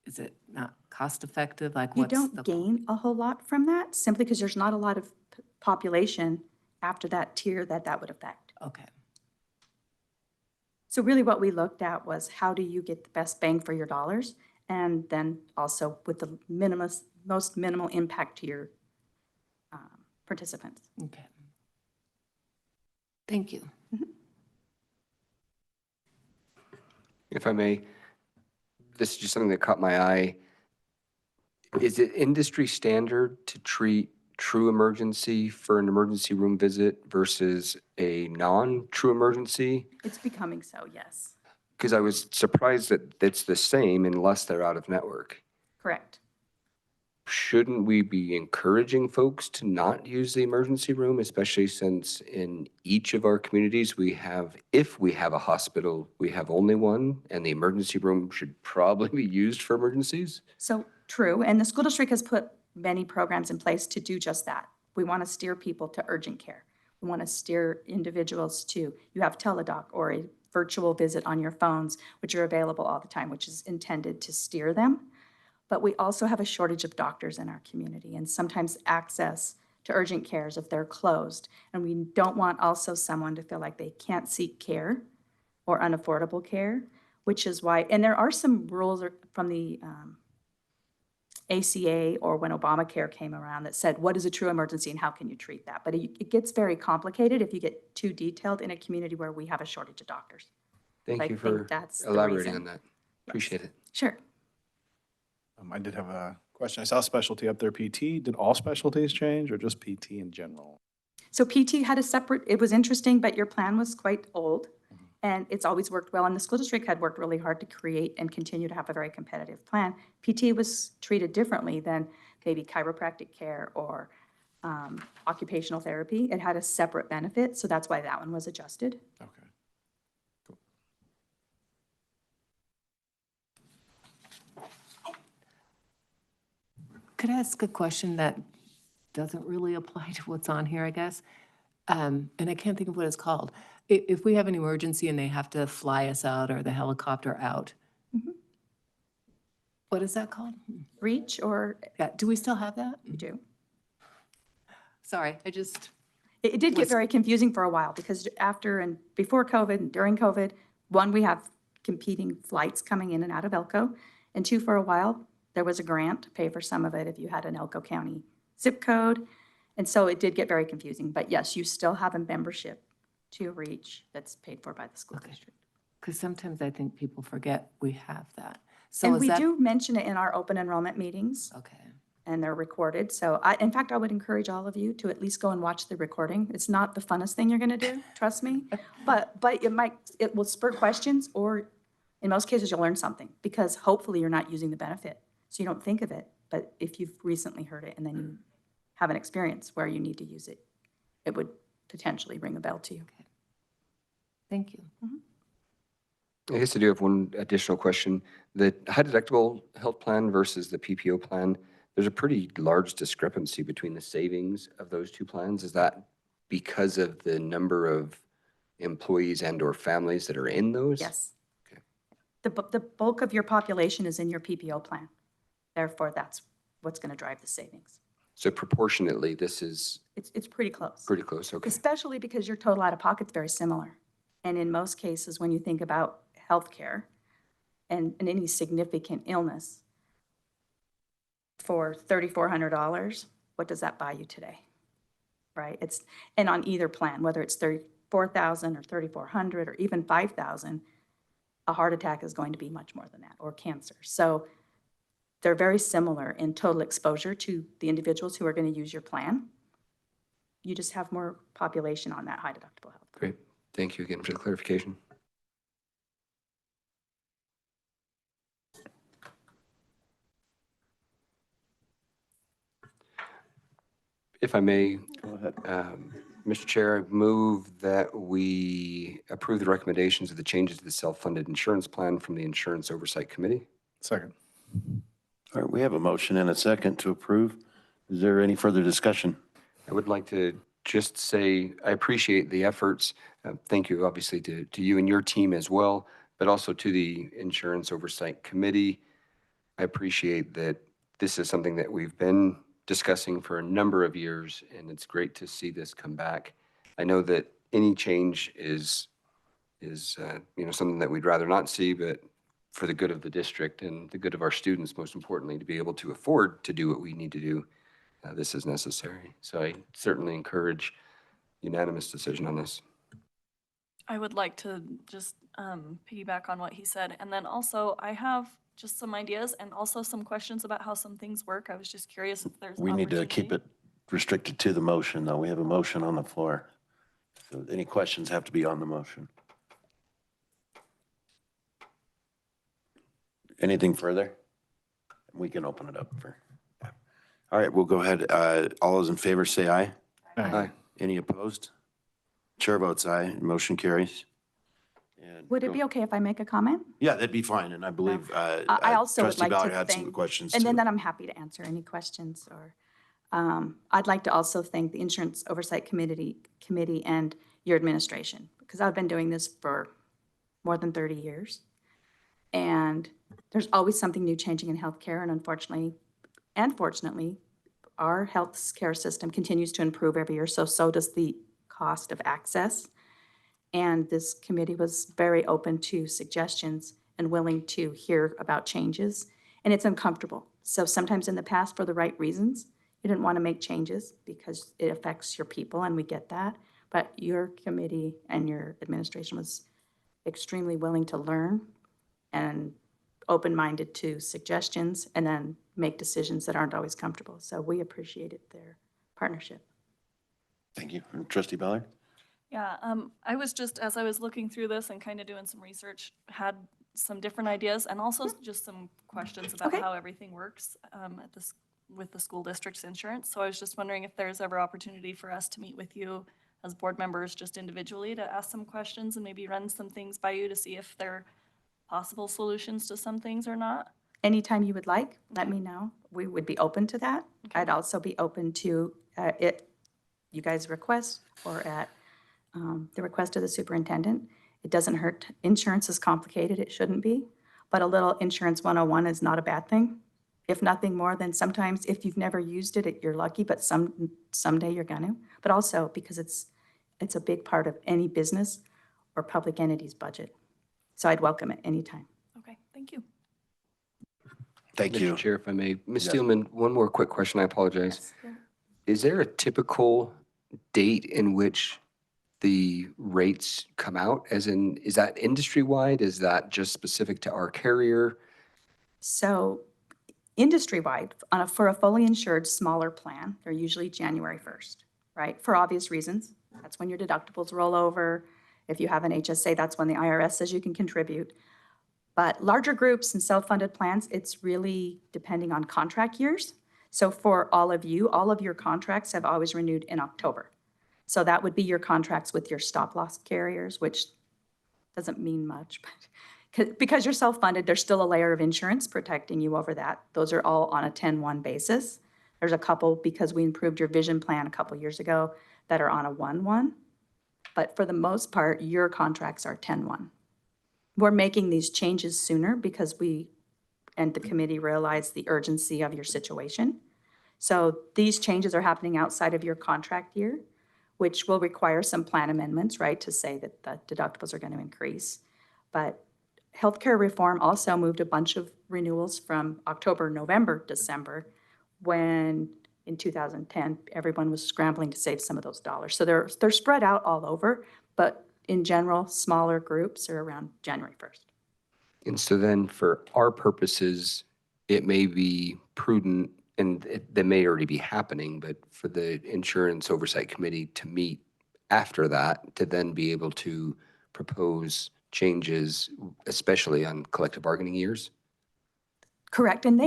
is it not cost effective? Like, You what's don't gain a whole lot from that simply because there's not a lot of population after that tier that would affect. Okay. So really what we looked at was how do you get the best bang for your dollars, and then also with the most minimal impact to your participants. Okay. Thank you. Mm-hmm. If I may, this is just something that caught my eye. Is it industry standard to treat true emergency for an emergency room visit versus a non-true emergency? It's becoming so, yes. Because I was surprised that it's the same unless they're out of network. Correct. Shouldn't we be encouraging folks to not use the emergency room, especially since in each of our communities we have, if we have a hospital, we have only one, and the emergency room should probably be used for emergencies? So true, and the school district has put many programs in place to do just that. We want to steer people to urgent care. We want to steer individuals to, you have Teladoc or a virtual visit on your phones, which are available all the time, which is intended to steer them. But we also have a shortage of doctors in our community and sometimes access to urgent cares if they're closed. And we don't want also someone to feel like they can't seek care or unaffordable care, which is why, and there are some rules from the ACA or when Obamacare came around that said, what is a true emergency and how can you treat that? But it gets very complicated if you get too detailed in a community where we have a shortage of doctors. Thank you for elaborating on that. Appreciate it. Sure. I did have a question. I saw specialty up there, PT. Did all specialties change or just PT in general? So PT had a separate, it was interesting, but your plan was quite old and it's always worked well. And the school district had worked really hard to create and continue to have a very competitive plan. PT was treated differently than maybe chiropractic care or occupational therapy. It had a separate benefit, so that's why that one was adjusted. Okay. Could I ask a question that doesn't really apply to what's on here, I guess? And I can't think of what it's called. If we have an emergency and they have to fly us out or the helicopter out, what is that called? Reach or? Yeah, do we still have that? We do. Sorry, I just. It did get very confusing for a while because after and before COVID and during COVID, one, we have competing flights coming in and out of Elko. And two, for a while, there was a grant to pay for some of it if you had an Elko County zip code. And so it did get very confusing. But yes, you still have a membership to Reach that's paid for by the school district. Because sometimes I think people forget we have that. So And is we that, do mention it in our open enrollment meetings. Okay. And they're recorded. So in fact, I would encourage all of you to at least go and watch the recording. It's not the funnest thing you're going to do, trust me. But it will spur questions, or in most cases, you'll learn something because hopefully you're not using the benefit. So you don't think of it. But if you've recently heard it and then you have an experience where you need to use it, it would potentially ring a bell to you. Okay. Thank you. I guess I do have one additional question. The high deductible health plan versus the PPO plan, there's a pretty large discrepancy between the savings of those two plans. Is that because of the number of employees and or families that are in those? Yes. Okay. The bulk of your population is in your PPO plan. Therefore, that's what's going to drive the savings. So proportionately, this is? It's pretty close. Pretty close, okay. Especially because your total out of pocket is very similar. And in most cases, when you think about healthcare and any significant illness, for $3,400, what does that buy you today? Right? And on either plan, whether it's $34,000 or $3,400 or even $5,000, a heart attack is going to be much more than that, or cancer. So they're very similar in total exposure to the individuals who are going to use your plan. You just have more population on that high deductible health. Great. Thank you again for the clarification. If I may, Mr. Chair, I move that we approve the recommendations of the changes to the self-funded insurance plan from the Insurance Oversight Committee. Second. All right, we have a motion and a second to approve. Is there any further discussion? I would like to just say I appreciate the efforts. Thank you, obviously, to you and your team as well, but also to the Insurance Oversight Committee. I appreciate that this is something that we've been discussing for a number of years, and it's great to see this come back. I know that any change is something that we'd rather not see, but for the good of the district and the good of our students, most importantly, to be able to afford to do what we need to do, this is necessary. So I certainly encourage unanimous decision on this. I would like to just piggyback on what he said. And then also I have just some ideas and also some questions about how some things work. I was just curious if there's We need to keep it restricted to the motion, though. We have a motion on the floor. So any questions have to be on the motion. Anything further? We can open it up for. Yeah. All right, we'll go ahead. All those in favor say aye. Aye. Any opposed? Chair votes aye. Motion carries. And Would it be okay if I make a comment? Yeah, that'd be fine. And I believe I also would Trustee like Ballard to had some thank, questions and too. then I'm happy to answer any questions. Or I'd like to also thank the Insurance Oversight Committee and your administration, because I've been doing this for more than 30 years. And there's always something new changing in healthcare, and unfortunately, and fortunately, our health care system continues to improve every year, so does the cost of access. And this committee was very open to suggestions and willing to hear about changes. And it's uncomfortable. So sometimes in the past, for the right reasons, you didn't want to make changes because it affects your people, and we get that. But your committee and your administration was extremely willing to learn and open-minded to suggestions, and then make decisions that aren't always comfortable. So we appreciated their partnership. Thank you. Trustee Ballard? Yeah, I was just, as I was looking through this and kind of doing some research, had some different ideas and also just some questions about how everything works at this with the school district's insurance. So I was just wondering if there's ever opportunity for us to meet with you as board members just individually to ask some questions and maybe run some things by you to see if they're possible solutions to some things or not. Anytime you would like, let me know. We would be open to that. I'd also be open to it, you guys' request, or at the request of the superintendent. It doesn't hurt. Insurance is complicated. It shouldn't be. But a little insurance 101 is not a bad thing. If nothing more than sometimes if you've never used it, you're lucky, but someday you're gonna. But also because it's a big part of any business or public entity's budget. So I'd welcome it anytime. Okay, thank you. Thank you. Mr. Chair, if I may. Ms. Yes. Steelman, one more quick question. I apologize. Is there a typical date in which the rates come out? As in, is that industry-wide? Is that just specific to our carrier? So industry-wide, for a fully insured smaller plan, they're usually January 1st, right? For obvious reasons. That's when your deductibles roll over. If you have an HSA, that's when the IRS says you can contribute. But larger groups and self-funded plans, it's really depending on contract years. So for all of you, all of your contracts have always renewed in October. So that would be your contracts with your stop-loss carriers, which doesn't mean much, but because you're self-funded, there's still a layer of insurance protecting you over that. Those are all on a 10-1 basis. There's a couple, because we improved your vision plan a couple years ago, that are on a 1-1. But for the most part, your contracts are 10-1. We're making these changes sooner because we and the committee realize the urgency of your situation. So these changes are happening outside of your contract year, which will require some plan amendments, right, to say that the deductibles are going to increase. But healthcare reform also moved a bunch of renewals from October, November, December, when in 2010, everyone was scrambling to save some of those dollars. So they're spread out all over, but in general, smaller groups are around January 1st. And so then for our purposes, it may be prudent, and that may already be happening, but for the Insurance Oversight Committee to meet after that, to then be able to propose changes, especially on collective bargaining years? Correct, and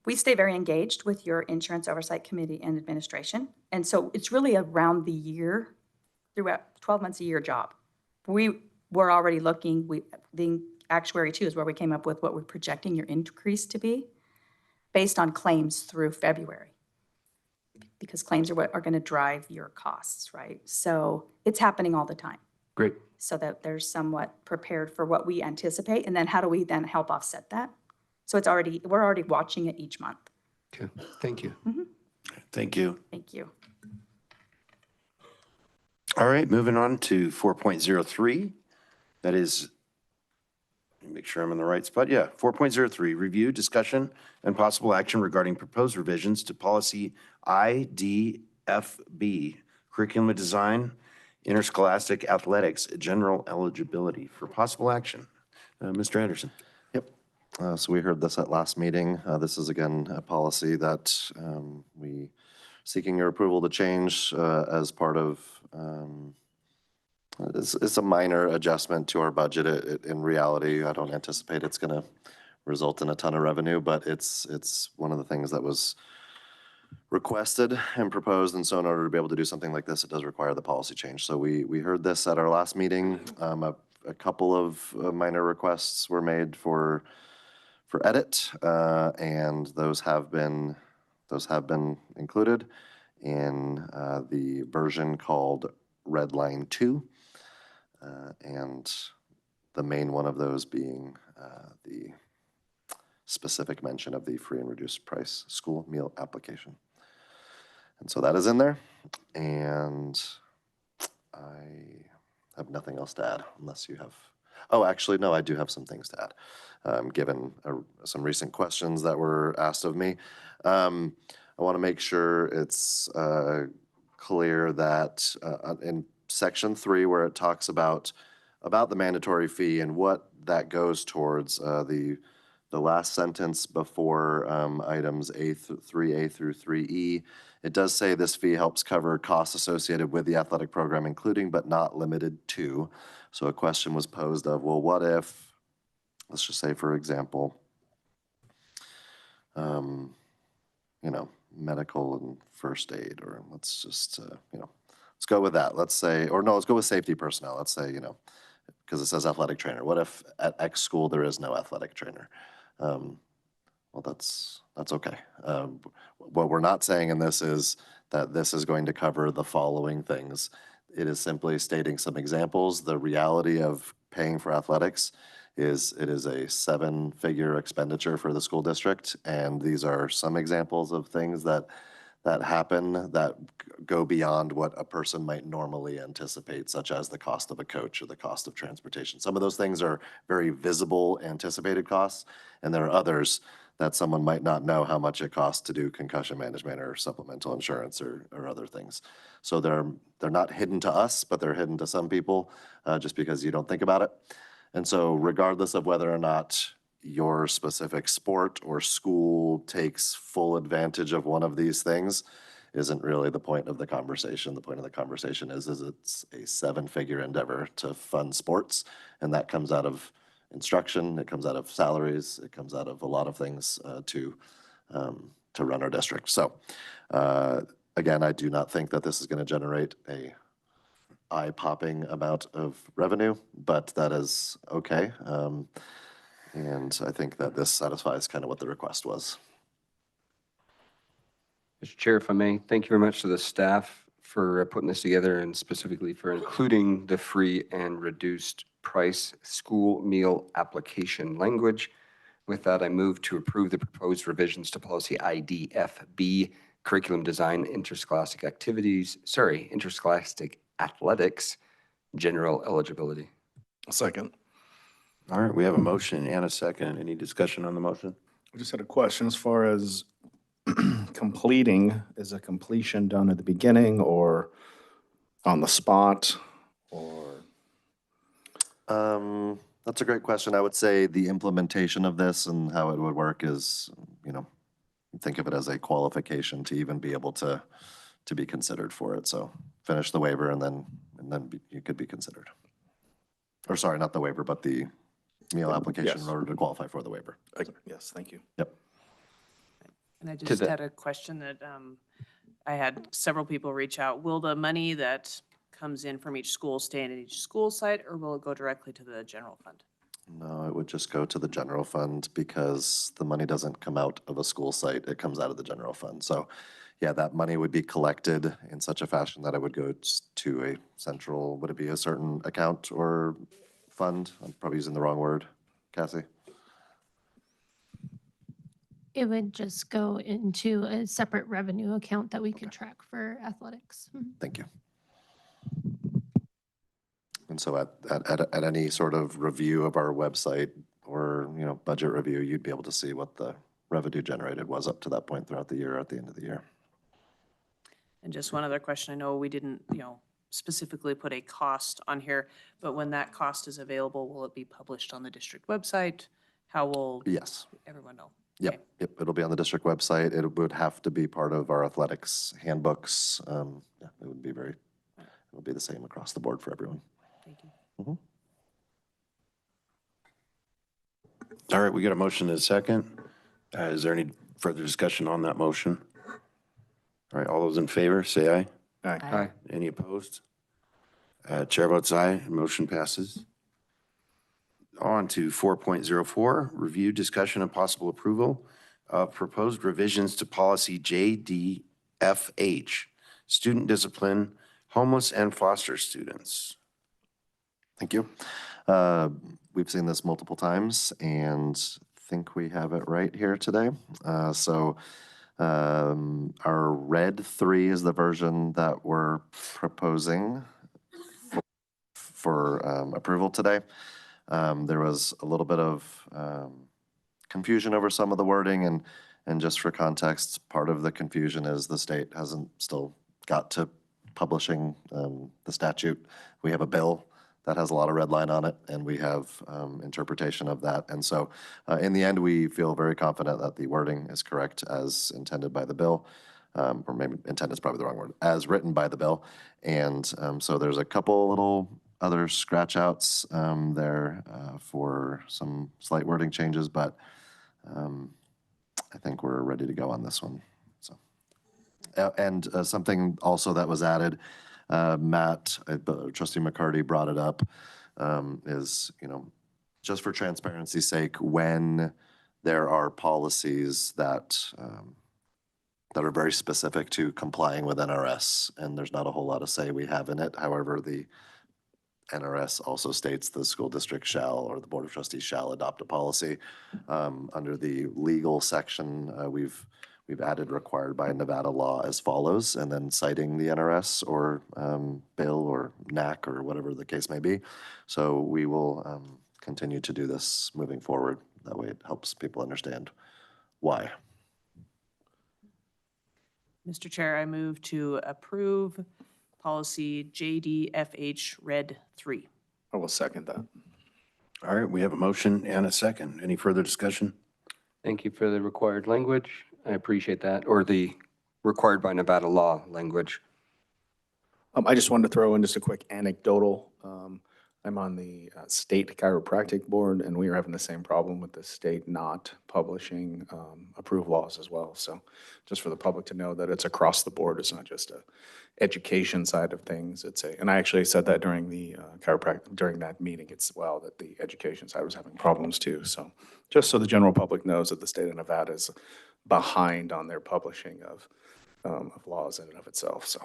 we stay very engaged with your Insurance Oversight Committee and administration. And so it's really around the year, throughout 12 months a year job. We're already looking, the actuary too is where we came up with what we're projecting your increase to be based on claims through February. Because claims are what are going to drive your costs, right? So it's happening all the time. Great. So that they're somewhat prepared for what we anticipate. And then how do we then help offset that? So we're already watching it each month. Okay, thank you. Mm-hmm. Thank you. Thank you. All right, moving on to 4.03. That is, let me make sure I'm in the right spot. Yeah, 4.03, review, discussion, and possible action regarding proposed revisions to policy IDFB, curriculum design, interscholastic athletics, general eligibility for possible action. Mr. Anderson. Yep. So we heard this at last meeting. This is again a policy that we seeking your approval to change as part of, it's a minor adjustment to our budget. In reality, I don't anticipate it's going to result in a ton of revenue, but it's one of the things that was requested and proposed, and so in order to be able to do something like this, it does require the policy change. So we heard this at our last meeting. A couple of minor requests were made for edit, and those have been included in the version called Red Line 2, and the main one of those being the specific mention of the free and reduced price school meal application. And so that is in there, and I have nothing else to add unless you have, oh, actually, no, I do have some things to add, given some recent questions that were asked of me. I want to make sure it's clear that in section 3, where it talks about the mandatory fee and what that goes towards, the last sentence before items 3A through 3E, it does say this fee helps cover costs associated with the athletic program, including but not limited to. So a question was posed of, well, what if, let's just say, for example, medical and first aid, or let's just, let's go with that. Let's say, or no, let's go with safety personnel. Let's say, because it says athletic trainer. What if at X school there is no athletic trainer? Well, that's okay. What we're not saying in this is that this is going to cover the following things. It is simply stating some examples. The reality of paying for athletics is it is a 7-figure expenditure for the school district, and these are some examples of things that happen that go beyond what a person might normally anticipate, such as the cost of a coach or the cost of transportation. Some of those things are very visible anticipated costs, and there are others that someone might not know how much it costs to do concussion management or supplemental insurance or other things. So they're not hidden to us, but they're hidden to some people just because you don't think about it. And so regardless of whether or not your specific sport or school takes full advantage of one of these things isn't really the point of the conversation. The point of the conversation is it's a 7-figure endeavor to fund sports, and that comes out of instruction, it comes out of salaries, it comes out of a lot of things to run our district. So again, I do not think that this is going to generate a eye-popping amount of revenue, but that is okay. And I think that this satisfies kind of what the request was. Mr. Chair, if I may, thank you very much to the staff for putting this together and specifically for including the free and reduced price school meal application language. With that, I move to approve the proposed revisions to policy IDFB, curriculum design, interscholastic athletics, general eligibility. A second. All right, we have a motion and a second. Any discussion on the motion? I just had a question as far as completing. Is a completion done at the beginning or on the spot, or? That's a great question. I would say the implementation of this and how it would work is, think of it as a qualification to even be able to be considered for it. So finish the waiver and then you could be considered. Or sorry, not the waiver, but the meal application in order to qualify for the waiver. Yes, thank you. Yep. And I just had a question that I had several people reach out. Will the money that comes in from each school stay in each school site, or will it go directly to the general fund? No, it would just go to the general fund because the money doesn't come out of a school site. It comes out of the general fund. So yeah, that money would be collected in such a fashion that it would go to a central, would it be a certain account or fund? I'm probably using the wrong word. Cassie? It would just go into a separate revenue account that we could track for athletics. Thank you. And so at any sort of review of our website or, budget review, you'd be able to see what the revenue generated was up to that point throughout the year, at the end of the year. And just one other question. I know we didn't, specifically put a cost on here, but when that cost is available, will it be published on the district website? How will Yes. everyone know? Yep, it'll be on the district website. It would have to be part of our athletics handbooks. Yeah, it'll be the same across the board for everyone. Thank you. Mhm. All right, we got a motion and a second. Is there any further discussion on that motion? All right, all those in favor, say aye. Aye. Aye. Any opposed? Chair votes aye, motion passes. On to 4.04, review, discussion, and possible approval of proposed revisions to policy JDFH, student discipline, homeless and foster students. Thank you. We've seen this multiple times and think we have it right here today. Our red 3 is the version that we're proposing for approval today. There was a little bit of confusion over some of the wording, and just for context, part of the confusion is the state hasn't still got to publishing the statute. We have a bill that has a lot of red line on it, and we have interpretation of that. And so in the end, we feel very confident that the wording is correct as intended by the bill, or maybe intended is probably the wrong word, as written by the bill. And so there's a couple little other scratch outs there for some slight wording changes, but I think we're ready to go on this one. So, and something also that was added, Matt, Trustee McCarty brought it up, is, just for transparency's sake, when there are policies that that are very specific to complying with NRS, and there's not a whole lot of say we have in it. However, the NRS also states the school district shall, or the Board of Trustees shall adopt a policy. Under the legal section, we've added required by Nevada law as follows, and then citing the NRS or bill or NAC or whatever the case may be. So we will continue to do this moving forward. That way it helps people understand why. Mr. Chair, I move to approve policy JDFH Red 3. I will second that. All right, we have a motion and a second. Any further discussion? Thank you for the required language. I appreciate that, or the required by Nevada law language. I just wanted to throw in just a quick anecdotal. I'm on the state chiropractic board, and we are having the same problem with the state not publishing approved laws as well. So just for the public to know that it's across the board. It's not just a education side of things. And I actually said that during the during that meeting as well, that the education side was having problems too. So just so the general public knows that the state of Nevada is behind on their publishing of laws in and of itself. So.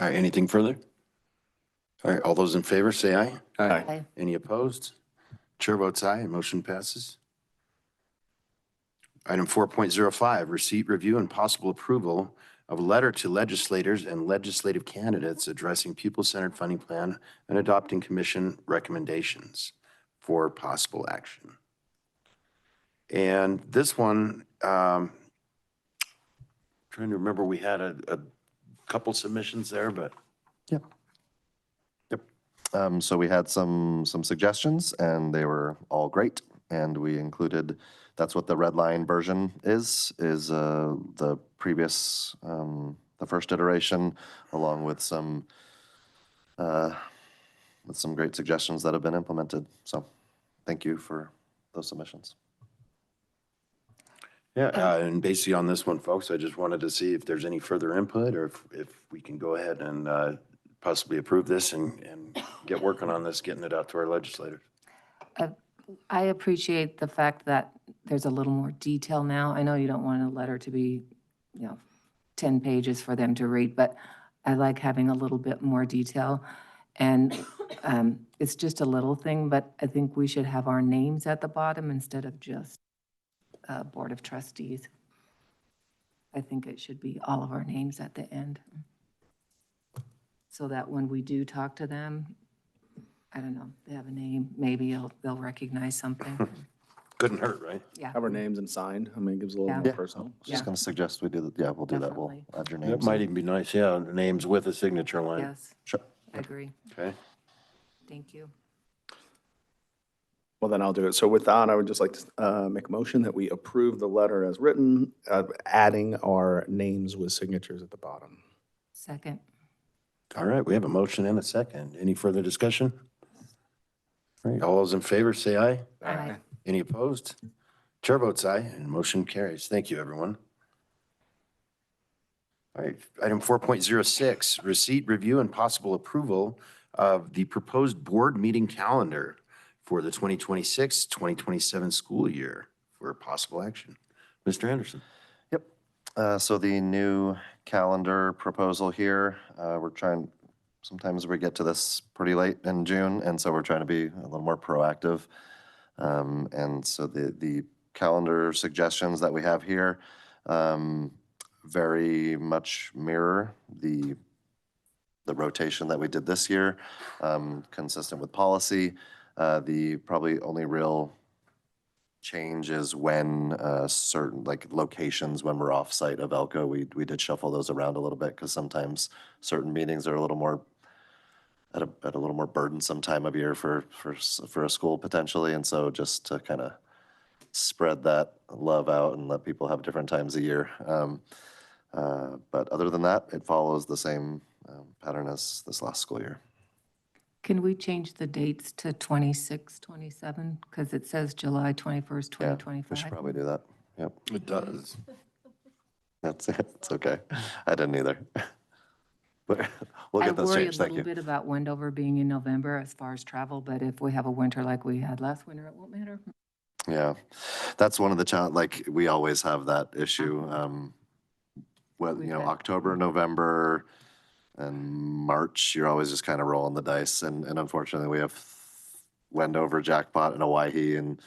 All right, anything further? All right, all those in favor, say aye. Aye. Any opposed? Chair votes aye, motion passes. Item 4.05, receipt, review, and possible approval of a letter to legislators and legislative candidates addressing pupil-centered funding plan and adopting commission recommendations for possible action. And this one, trying to remember, we had a couple submissions there, but. Yep. So we had some suggestions, and they were all great. And we included, that's what the red line version is the previous, the first iteration, along with some great suggestions that have been implemented. So thank you for those submissions. Yeah, and basically on this one, folks, I just wanted to see if there's any further input or if we can go ahead and possibly approve this and get working on this, getting it out to our legislators. I appreciate the fact that there's a little more detail now. I know you don't want a letter to be, 10 pages for them to read, but I like having a little bit more detail. And it's just a little thing, but I think we should have our names at the bottom instead of just Board of Trustees. I think it should be all of our names at the end, so that when we do talk to them, I don't know, they have a name, maybe they'll recognize something. Couldn't hurt, right? Yeah. Have our names and signed. I mean, it gives a little Yeah. more personal. I was just going to suggest we do that. Yeah, we'll do that. We'll add your names. That might even be nice, yeah, names with a signature line. Yes, Sure. I agree. Okay. Thank you. Well, then I'll do it. So with that, I would just like to make a motion that we approve the letter as written, adding our names with signatures at the bottom. Second. All right, we have a motion and a second. Any further discussion? All right, all those in favor, say aye. Aye. Any opposed? Chair votes aye, and motion carries. Thank you, everyone. All right, item 4.06, receipt, review, and possible approval of the proposed board meeting calendar for the 2026-2027 school year for possible action. Mr. Anderson. Yep. So the new calendar proposal here, we're trying, sometimes we get to this pretty late in June, and so we're trying to be a little more proactive. And so the calendar suggestions that we have here very much mirror the rotation that we did this year, consistent with policy. The probably only real change is when certain like locations, when we're off-site of Elko, we did shuffle those around a little bit because sometimes certain meetings are a little more at a little more burdensome time of year for a school potentially, and so just to kind of spread that love out and let people have different times a year. But other than that, it follows the same pattern as this last school year. Can we change the dates to 26, 27? Because it says July 21st, 2025. We should probably do that. Yep. It does. That's it. It's okay. I didn't either. But we'll get those I worry a changed. Thank little you. bit about Wendover being in November as far as travel, but if we have a winter like we had last winter, it won't matter. Yeah, that's one of the challenges. Like we always have that issue. Well, you know, October, November, and March, you're always just kind of rolling the dice. And unfortunately, we have Wendover, Jackpot, and Hawaii, and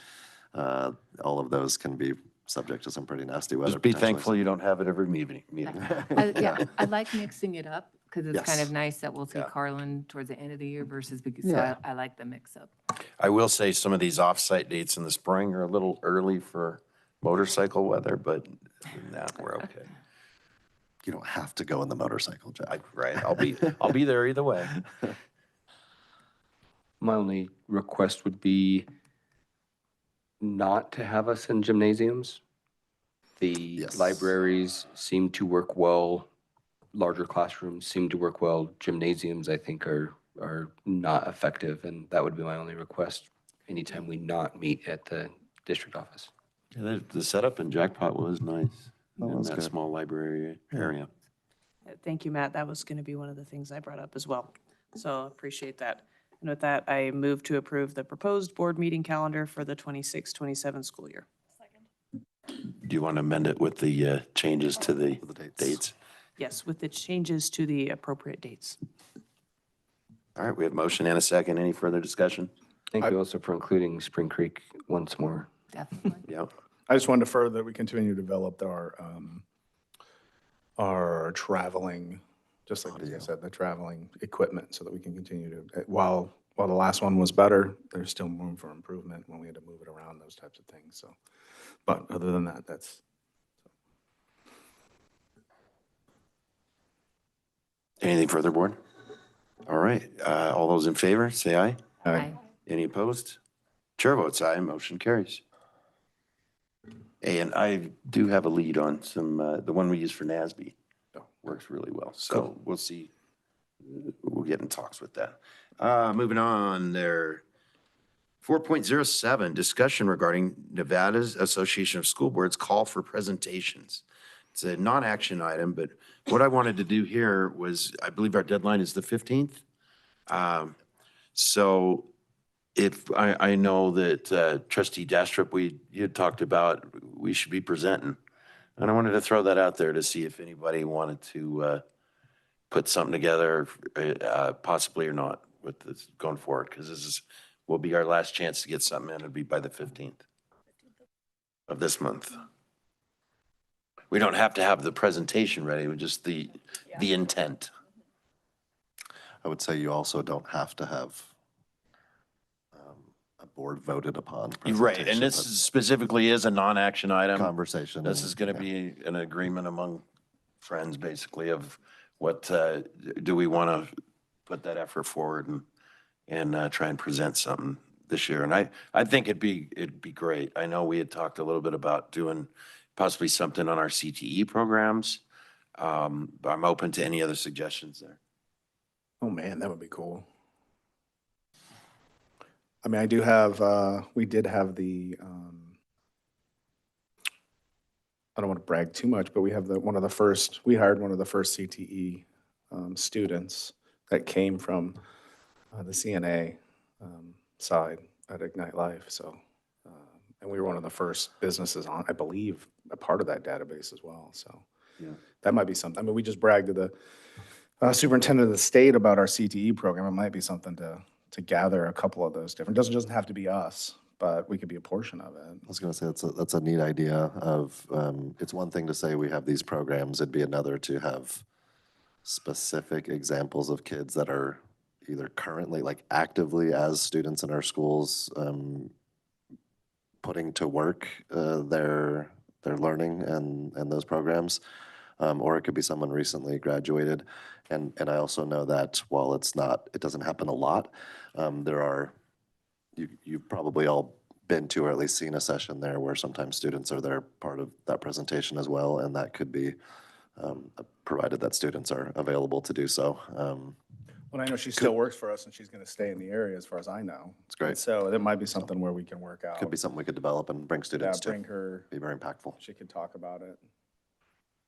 all of those can be subject to some pretty nasty weather. Just be potentially. thankful you don't have it every meeting. Yeah, I like mixing it up because it's kind Yes. of nice that we'll see Yeah. Carlin towards the end of the year versus, because Yeah. I like the mix up. I will say some of these off-site dates in the spring are a little early for motorcycle weather, but other than that, we're okay. You don't have to go in the motorcycle, Jack. Right, I'll be there either way. My only request would be not to have us in gymnasiums. The libraries seem to work well. Larger classrooms seem to work well. Gymnasiums, I think, are not effective, and that would be my only request anytime we not meet at the district office. Yeah, the setup in Jackpot was nice in was that good. small library area. Thank you, Matt. That was going to be one of the things I brought up as well. So appreciate that. And with that, I move to approve the proposed board meeting calendar for the 26-27 school year. Do you want to amend it with the changes to the dates? Yes, with the changes to the appropriate dates. All right, we have motion and a second. Any further discussion? Thank you also for including Spring Creek once more. Definitely. Yeah. I just wanted to further that we continue to develop our traveling, just like you said, the traveling equipment, so that we can continue to, while the last one was better, there's still room for improvement when we had to move it around, those types of things. So, but other than that, that's. Anything further, board? All right, all those in favor, say aye. Aye. Any opposed? Chair votes aye, motion carries. And I do have a lead on some, the one we use for NASB. Works really well. So we'll see. We'll get in talks with that. Moving on there. 4.07, discussion regarding Nevada's Association of School Boards call for presentations. It's a non-action item, but what I wanted to do here was, I believe our deadline is the 15th. So if I know that Trustee Dastrup, you had talked about we should be presenting. And I wanted to throw that out there to see if anybody wanted to put something together, possibly or not, with this going forward, because this will be our last chance to get something in. It'll be by the 15th of this month. We don't have to have the presentation ready, but just the intent. I would say you also don't have to have a board voted upon. Right, and this presentation, specifically is a non-action item. but Conversation. This is going to be an agreement among friends, basically, of what, do we want to put that effort forward and try and present something this year. And I think it'd be great. I know we had talked a little bit about doing possibly something on our CTE programs. But I'm open to any other suggestions there. Oh, man, that would be cool. I mean, I do have, we did have the, I don't want to brag too much, but we have we hired one of the first CTE students that came from the CNA side at Ignite Life. So, and we were one of the first businesses on, I believe, a part of that database as well. So Yeah. that might be something. I mean, we just bragged to the superintendent of the state about our CTE program. It might be something to gather a couple of those different, doesn't have to be us, but we could be a portion of it. I was going to say that's a neat idea of, it's one thing to say we have these programs, it'd be another to have specific examples of kids that are either currently, like actively as students in our schools, putting to work their learning and those programs, or it could be someone recently graduated. And I also know that while it doesn't happen a lot, you've probably all been to or at least seen a session there where sometimes students are there part of that presentation as well, and that could be provided that students are available to do so. Well, I know she still works for us and she's going to stay in the area as far as I know. It's great. And so that might be something where we can work out. Could be something we could develop and bring students to. Bring her. Be very impactful. She could talk about it.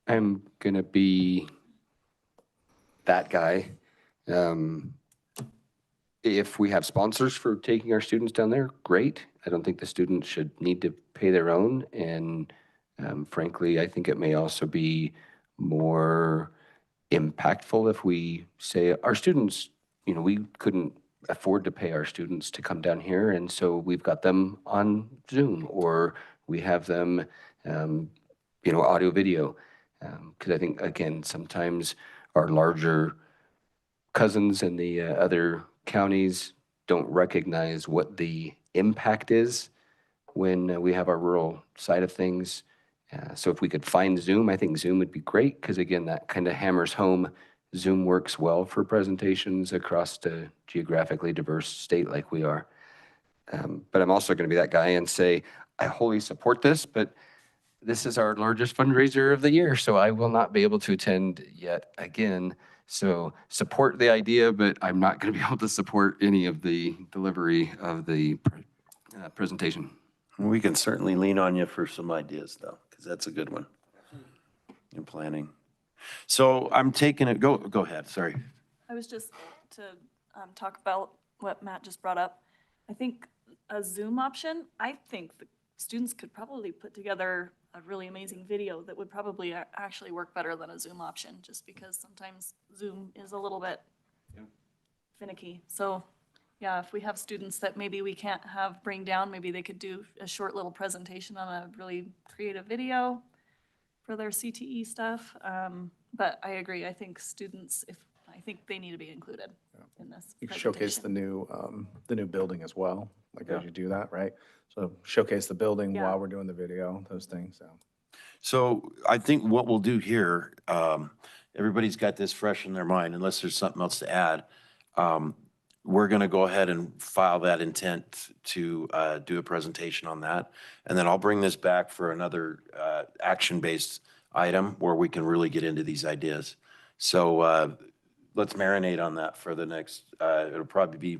I'm going to be that guy. If we have sponsors for taking our students down there, great. I don't think the students should need to pay their own. And frankly, I think it may also be more impactful if we say our students, we couldn't afford to pay our students to come down here. And so we've got them on Zoom, or we have them, audio, video. Because I think, again, sometimes our larger cousins in the other counties don't recognize what the impact is when we have our rural side of things. So if we could find Zoom, I think Zoom would be great, because again, that kind of hammers home Zoom works well for presentations across a geographically diverse state like we are. But I'm also going to be that guy and say, I wholly support this, but this is our largest fundraiser of the year, so I will not be able to attend yet again. So support the idea, but I'm not going to be able to support any of the delivery of the presentation. We can certainly lean on you for some ideas, though, because that's a good one in planning. So I'm taking it. Go ahead. Sorry. I was just to talk about what Matt just brought up. I think a Zoom option, I think the students could probably put together a really amazing video that would probably actually work better than a Zoom option, just because sometimes Zoom is a little bit finicky. So yeah, if we have students that maybe we can't bring down, maybe they could do a short little presentation on a really creative video for their CTE stuff. But I agree, I think students, I think they need to be included in this. You can showcase the new building as well, as you do that, right? So showcase the building while we're doing the video, those things. So I think what we'll do here, everybody's got this fresh in their mind, unless there's something else to add. We're going to go ahead and file that intent to do a presentation on that. And then I'll bring this back for another action-based item where we can really get into these ideas. So let's marinate on that for the next, it'll probably be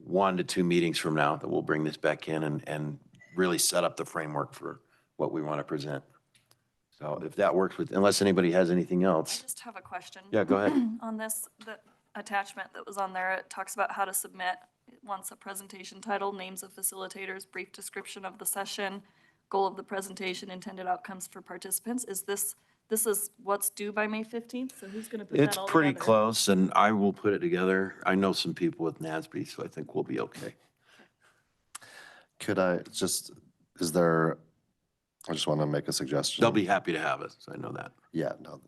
1 to 2 meetings from now that we'll bring this back in and really set up the framework for what we want to present. So if that works unless anybody has anything else. I just have a question. Yeah, go ahead. On this, the attachment that was on there, it talks about how to submit. It wants a presentation title, names of facilitators, brief description of the session, goal of the presentation, intended outcomes for participants. This is what's due by May 15th, so who's going to put that all It's pretty together? close, and I will put it together. I know some people with NASB, so I think we'll be okay. I just want to make a suggestion. They'll be happy to have us, I know that. Yeah, no,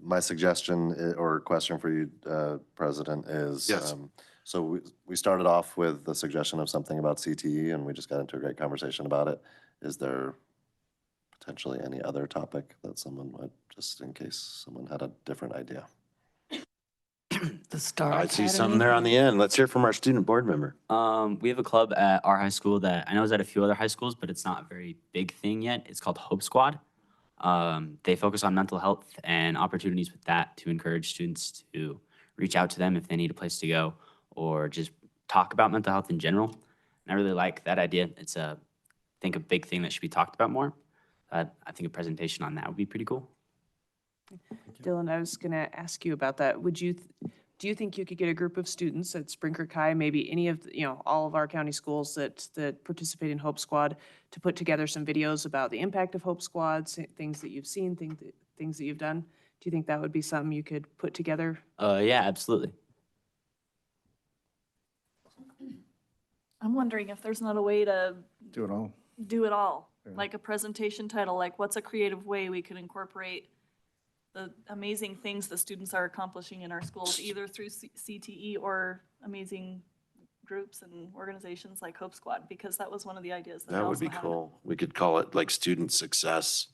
my suggestion or question for you, President, is, Yes. So we started off with the suggestion of something about CTE, and we just got into a great conversation about it. Is there potentially any other topic that someone would, just in case someone had a different idea? The Star I see Academy? something there on the end. Let's hear from our student board member. We have a club at our high school that I know is at a few other high schools, but it's not a very big thing yet. It's called Hope Squad. They focus on mental health and opportunities with that to encourage students to reach out to them if they need a place to go or just talk about mental health in general. And I really like that idea. It's I think a big thing that should be talked about more. I think a presentation on that would be pretty cool. Dylan, I was going to ask you about that. Do you think you could get a group of students at Spring Creek High, maybe any of, all of our county schools that participate in Hope Squad, to put together some videos about the impact of Hope Squads, things that you've seen, things that you've done? Do you think that would be something you could put together? Yeah, absolutely. I'm wondering if there's not a way to Do it all. do it all, Yeah. like a presentation title, like what's a creative way we could incorporate the amazing things the students are accomplishing in our schools, either through CTE or amazing groups and organizations like Hope Squad, because that was one of the ideas that I That would also be had. cool. We could call it like student success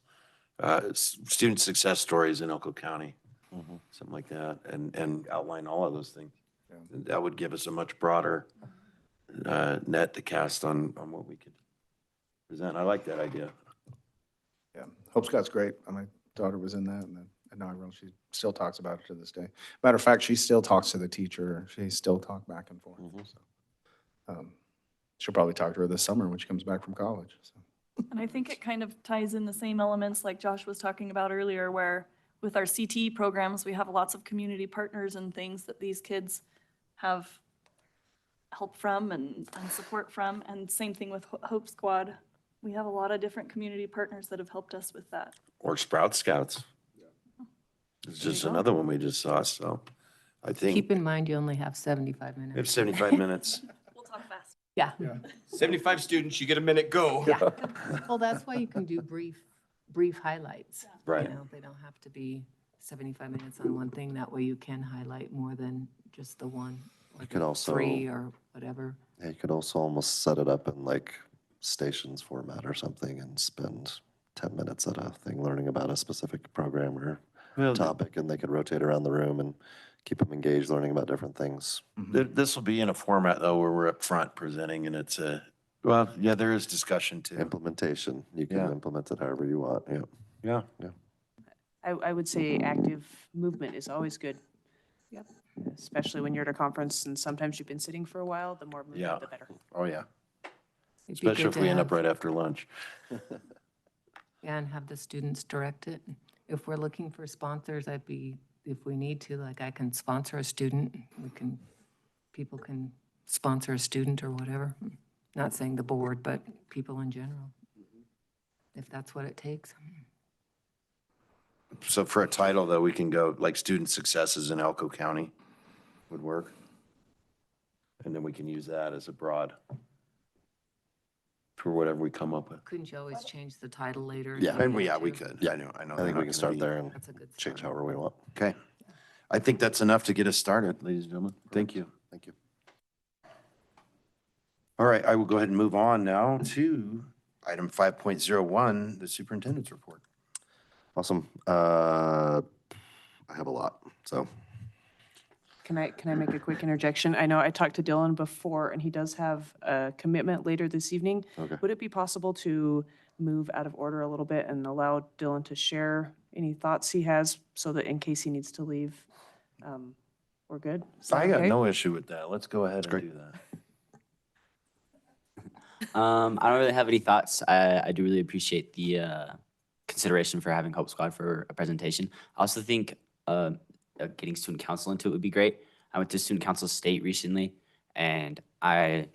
stories in Elko County, something like that, and outline all of those things. Yeah. That would give us a much broader net to cast on what we could present. I like that idea. Yeah, Hope Scott's great. My daughter was in that, and now I realize she still talks about it to this day. Matter of fact, she still talks to the teacher. She still talk back and forth. So, she'll probably talk to her this summer when she comes back from college. So. And I think it kind of ties in the same elements like Josh was talking about earlier, where with our CTE programs, we have lots of community partners and things that these kids have help from and support from. And same thing with Hope Squad. We have a lot of different community partners that have helped us with that. Or Sprout Scouts. It's just another one we just saw, so I think. Keep in mind, you only have 75 We have minutes. 75 minutes. We'll talk fast. Yeah. 75 students, you get a minute, go. Yeah. Well, that's why you can do brief highlights. Right. They don't have to be 75 minutes on one thing. That way you can highlight more than just the one. You could also. 3 or whatever. Yeah, you could also almost set it up in like stations format or something and spend 10 minutes at a thing learning about a specific program or topic, and they could rotate around the room and keep them engaged learning about different things. This will be in a format though where we're up front presenting, and it's there is discussion too. Implementation, you can Yeah. implement it however you want. Yeah. Yeah. I would say active movement is always good. Yep. Especially when you're at a conference and sometimes you've been sitting for a while, the more movement, Yeah. the better. Oh, yeah. It'd be Especially good if to we end up have- right after lunch. Yeah, and have the students direct it. If we're looking for sponsors, if we need to, like I can sponsor a student, people can sponsor a student or whatever. Not saying the board, but people in general, if that's what it takes. So for a title though, we can go like student successes in Elko County would work. And then we can use that as a broad for whatever we come up with. Couldn't you always change the title later? Yeah, and we could. Yeah, I know. I they're think not we can start gonna there and That's a good change start. however we want. be- Okay. I think that's enough to get us started, ladies and gentlemen. Thank you. Thank you. All right, I will go ahead and move on now to item 5.01, the superintendent's report. Awesome. I have a lot, so. Can I make a quick interjection? I know I talked to Dylan before, and he does have a commitment later this evening. Okay. Would it be possible to move out of order a little bit and allow Dylan to share any thoughts he has so that in case he needs to leave, we're good? Is that I got okay? no issue with that. Let's go ahead and great. do that. I don't really have any thoughts. I do really appreciate the consideration for having Hope Squad for a presentation. I also think getting student council into it would be great. I went to student council state recently, and I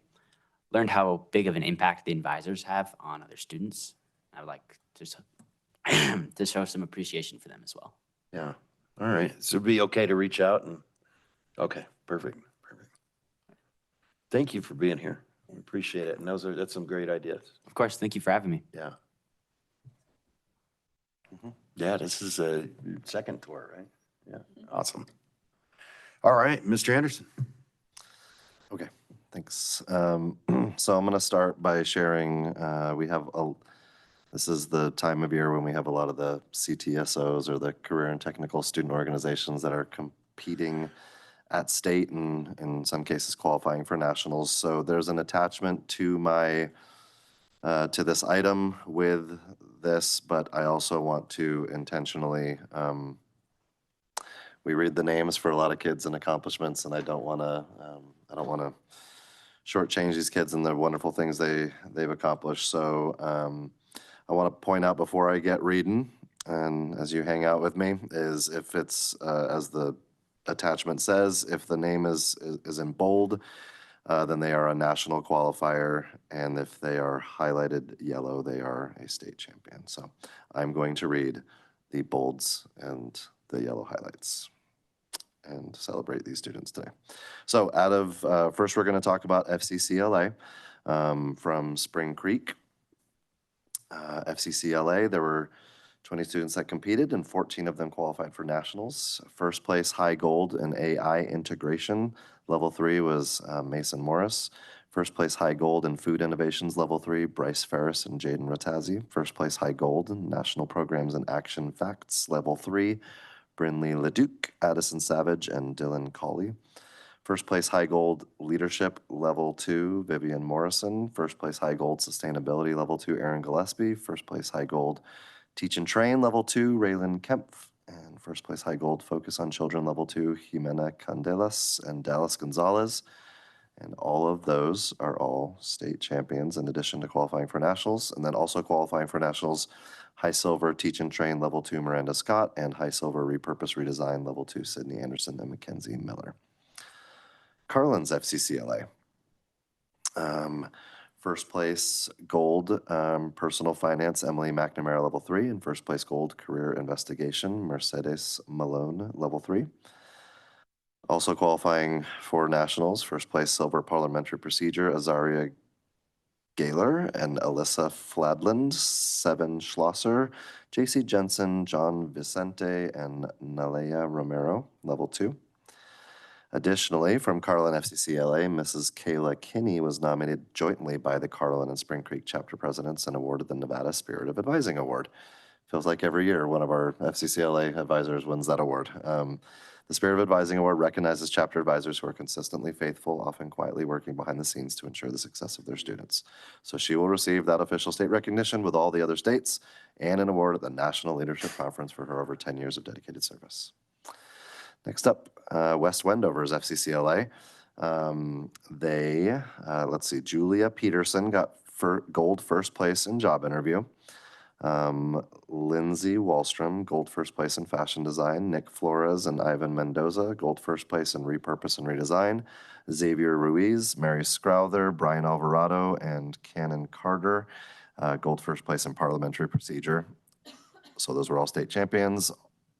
learned how big of an impact the advisors have on other students. I would like to show some appreciation for them as well. Yeah. All right. So it'd be okay to reach out and, okay, perfect. Thank you for being here. We appreciate it. And that's some great ideas. Of course, thank you for having me. Yeah. Yeah, this is a second tour, right? Yeah, awesome. All right, Mr. Anderson. Okay, thanks. So I'm going to start by sharing, this is the time of year when we have a lot of the CTSOs or the career and technical student organizations that are competing at state and in some cases qualifying for nationals. So there's an attachment to to this item with this, but I also want to intentionally, we read the names for a lot of kids and accomplishments, and I don't want to shortchange these kids and the wonderful things they've accomplished. So I want to point out before I get reading, and as you hang out with me, is if it's as the attachment says, if the name is in bold, then they are a national qualifier, and if they are highlighted yellow, they are a state champion. So I'm going to read the bolds and the yellow highlights and celebrate these students today. So first we're going to talk about FCCLA from Spring Creek. FCCLA, there were 20 students that competed and 14 of them qualified for nationals. First place high gold in AI integration. Level 3 was Mason Morris. First place high gold in food innovations. Level 3, Bryce Ferris and Jaden Ratazzi. First place high gold in national programs and action facts. Level 3, Brinley Leduc, Addison Savage, and Dylan Colley. First place high gold leadership level 2, Vivian Morrison. First place high gold sustainability level 2, Aaron Gillespie. First place high gold teach and train level 2, Raylan Kempf. And first place high gold focus on children level 2, Jimena Candelas and Dallas Gonzalez. And all of those are all state champions in addition to qualifying for nationals. And then also qualifying for nationals, high silver teach and train level 2, Miranda Scott, and high silver repurpose redesign level 2, Sydney Anderson and Mackenzie Miller. Carlin's FCCLA. First place gold personal finance, Emily McNamara level 3, and first place gold career investigation, Mercedes Malone level 3. Also qualifying for nationals, first place silver parliamentary procedure, Azaria Gaylor and Alyssa Fladland, Seven Schlosser, JC Jensen, John Vicente, and Nalea Romero level 2. Additionally, from Carlin FCCLA, Mrs. Kayla Kinney was nominated jointly by the Carlin and Spring Creek chapter presidents and awarded the Nevada Spirit of Advising Award. Feels like every year one of our FCCLA advisors wins that award. The Spirit of Advising Award recognizes chapter advisors who are consistently faithful, often quietly working behind the scenes to ensure the success of their students. So she will receive that official state recognition with all the other states and an award at the National Leadership Conference for her over 10 years of dedicated service. Next up, West Wendover's FCCLA. Let's see, Julia Peterson got gold first place in job interview. Lindsay Wallstrom, gold first place in fashion design. Nick Flores and Ivan Mendoza, gold first place in repurpose and redesign. Xavier Ruiz, Mary Scrowther, Brian Alvarado, and Cannon Carter, gold first place in parliamentary procedure. So those were all state champions.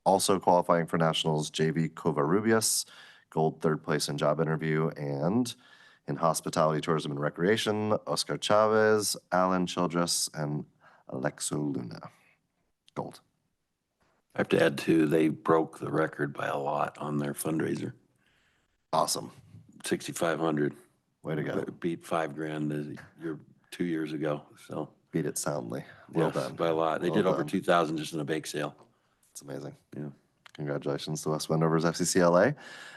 Also qualifying for nationals, JV Covarrubias, gold third place in job interview, and in hospitality, tourism, and recreation, Oscar Chavez, Alan Childress, and Alexo Luna, gold. I have to add too, they broke the record by a lot on their fundraiser. Awesome. 6,500. Way to go. Beat $5,000 2 years ago. So beat it soundly. Well yes, done. By a lot. They did over 2,000 just in a bake sale. It's amazing. Yeah. Congratulations to West Wendover's FCCLA.